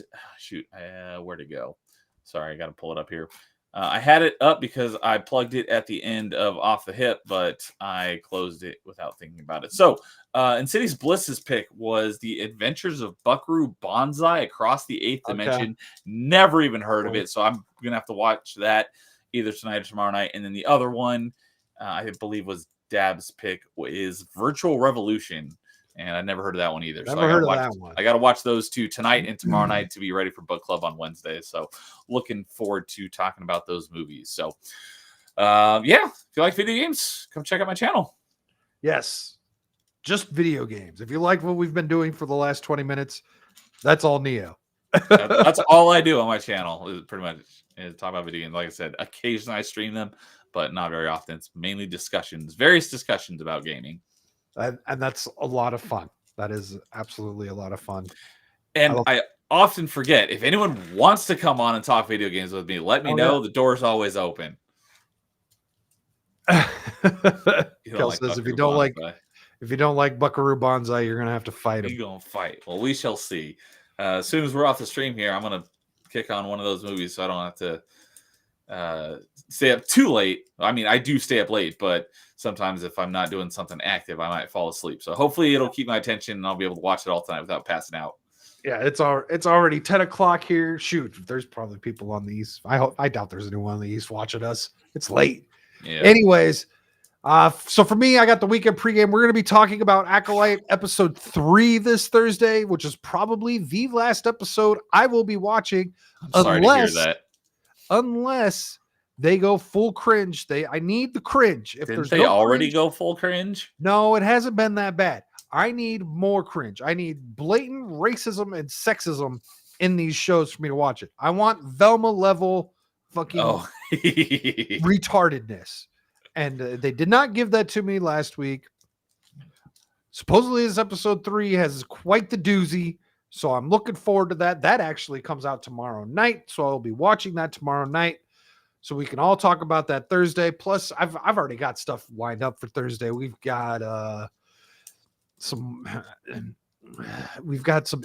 where'd it go? Sorry, I got to pull it up here. I had it up because I plugged it at the end of Off the Hip, but I closed it without thinking about it. So Insidious Bliss's pick was The Adventures of Buckaroo Banzai Across the Eighth Dimension. Never even heard of it, so I'm going to have to watch that either tonight or tomorrow night. And then the other one, I believe was Dab's pick, is Virtual Revolution. And I never heard of that one either. Never heard of that one. I got to watch those 2 tonight and tomorrow night to be ready for book club on Wednesday. So looking forward to talking about those movies. So yeah, if you like video games, come check out my channel. Yes, just video games. If you like what we've been doing for the last 20 minutes, that's all Neo. That's all I do on my channel is pretty much talk about video games. Like I said, occasionally I stream them, but not very often. It's mainly various discussions about gaming. And that's a lot of fun. That is absolutely a lot of fun. And I often forget, if anyone wants to come on and talk video games with me, let me know. Yeah. The door's always open. Kel says if you don't like Buckaroo Banzai, you're gonna have to fight him. You're gonna fight. Well, we shall see. As soon as we're off the stream here, I'm gonna kick on one of those movies so I don't have to stay up too late. I mean, I do stay up late, but sometimes if I'm not doing something active, I might fall asleep. So hopefully it'll keep my attention and I'll be able to watch it all tonight without passing out. Yeah, it's already 10 o'clock here. Shoot, there's probably people on the East. I doubt there's anyone on the East watching us. It's late. Yeah. Anyways, so for me, I got the weekend pregame. We're going to be talking about Acolyte episode 3 this Thursday, which is probably the last episode I will be watching. I'm sorry to hear that. Unless they go full cringe. I need the cringe. If Didn't they already go full cringe? No, it hasn't been that bad. I need more cringe. I need blatant racism and sexism in these shows for me to watch it. I want Velma level fucking retardedness. And they did not give that to me last week. Supposedly this episode 3 has quite the doozy. So I'm looking forward to that. That actually comes out tomorrow night. So I'll be watching that tomorrow night. So we can all talk about that Thursday. Plus, I've already got stuff lined up for Thursday. We've got some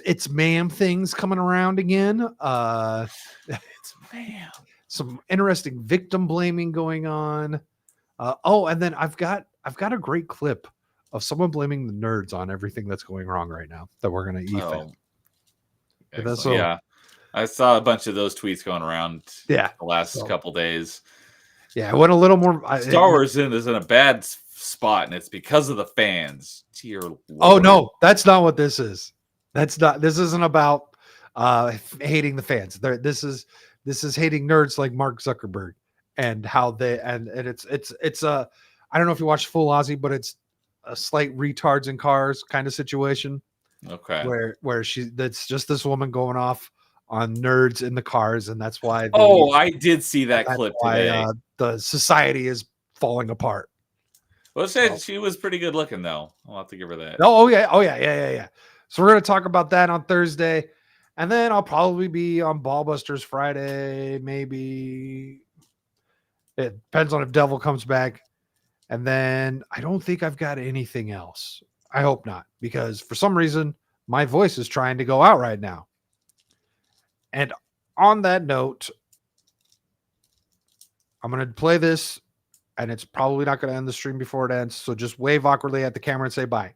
It's Ma'am things coming around again. It's Ma'am. Some interesting victim blaming going on. And then I've got a great clip of someone blaming the nerds on everything that's going wrong right now that we're gonna Yeah. I saw a bunch of those tweets going around the last couple days. Yeah, I went a little more. Star Wars is in a bad spot, and it's because of the fans. Dear Lord. Oh no, that's not what this is. This isn't about hating the fans. This is hating nerds like Mark Zuckerberg and how they and it's I don't know if you watched Full Aussie, but it's a slight retards in cars kind of situation. Okay. Where that's just this woman going off on nerds in the cars, and that's why. I did see that that's clip why, today. The society is falling apart. Well, she was pretty good looking, though. I'll have to give her that. Oh yeah. So we're gonna talk about that on Thursday, and then I'll probably be on Ballbusters Friday. Maybe it depends on if Devil comes back, and then I don't think I've got anything else. I hope not, because for some reason my voice is trying to go out right now. And on that note, I'm gonna play this, and it's probably not gonna end the stream before it ends. So just wave awkwardly at the camera and say bye.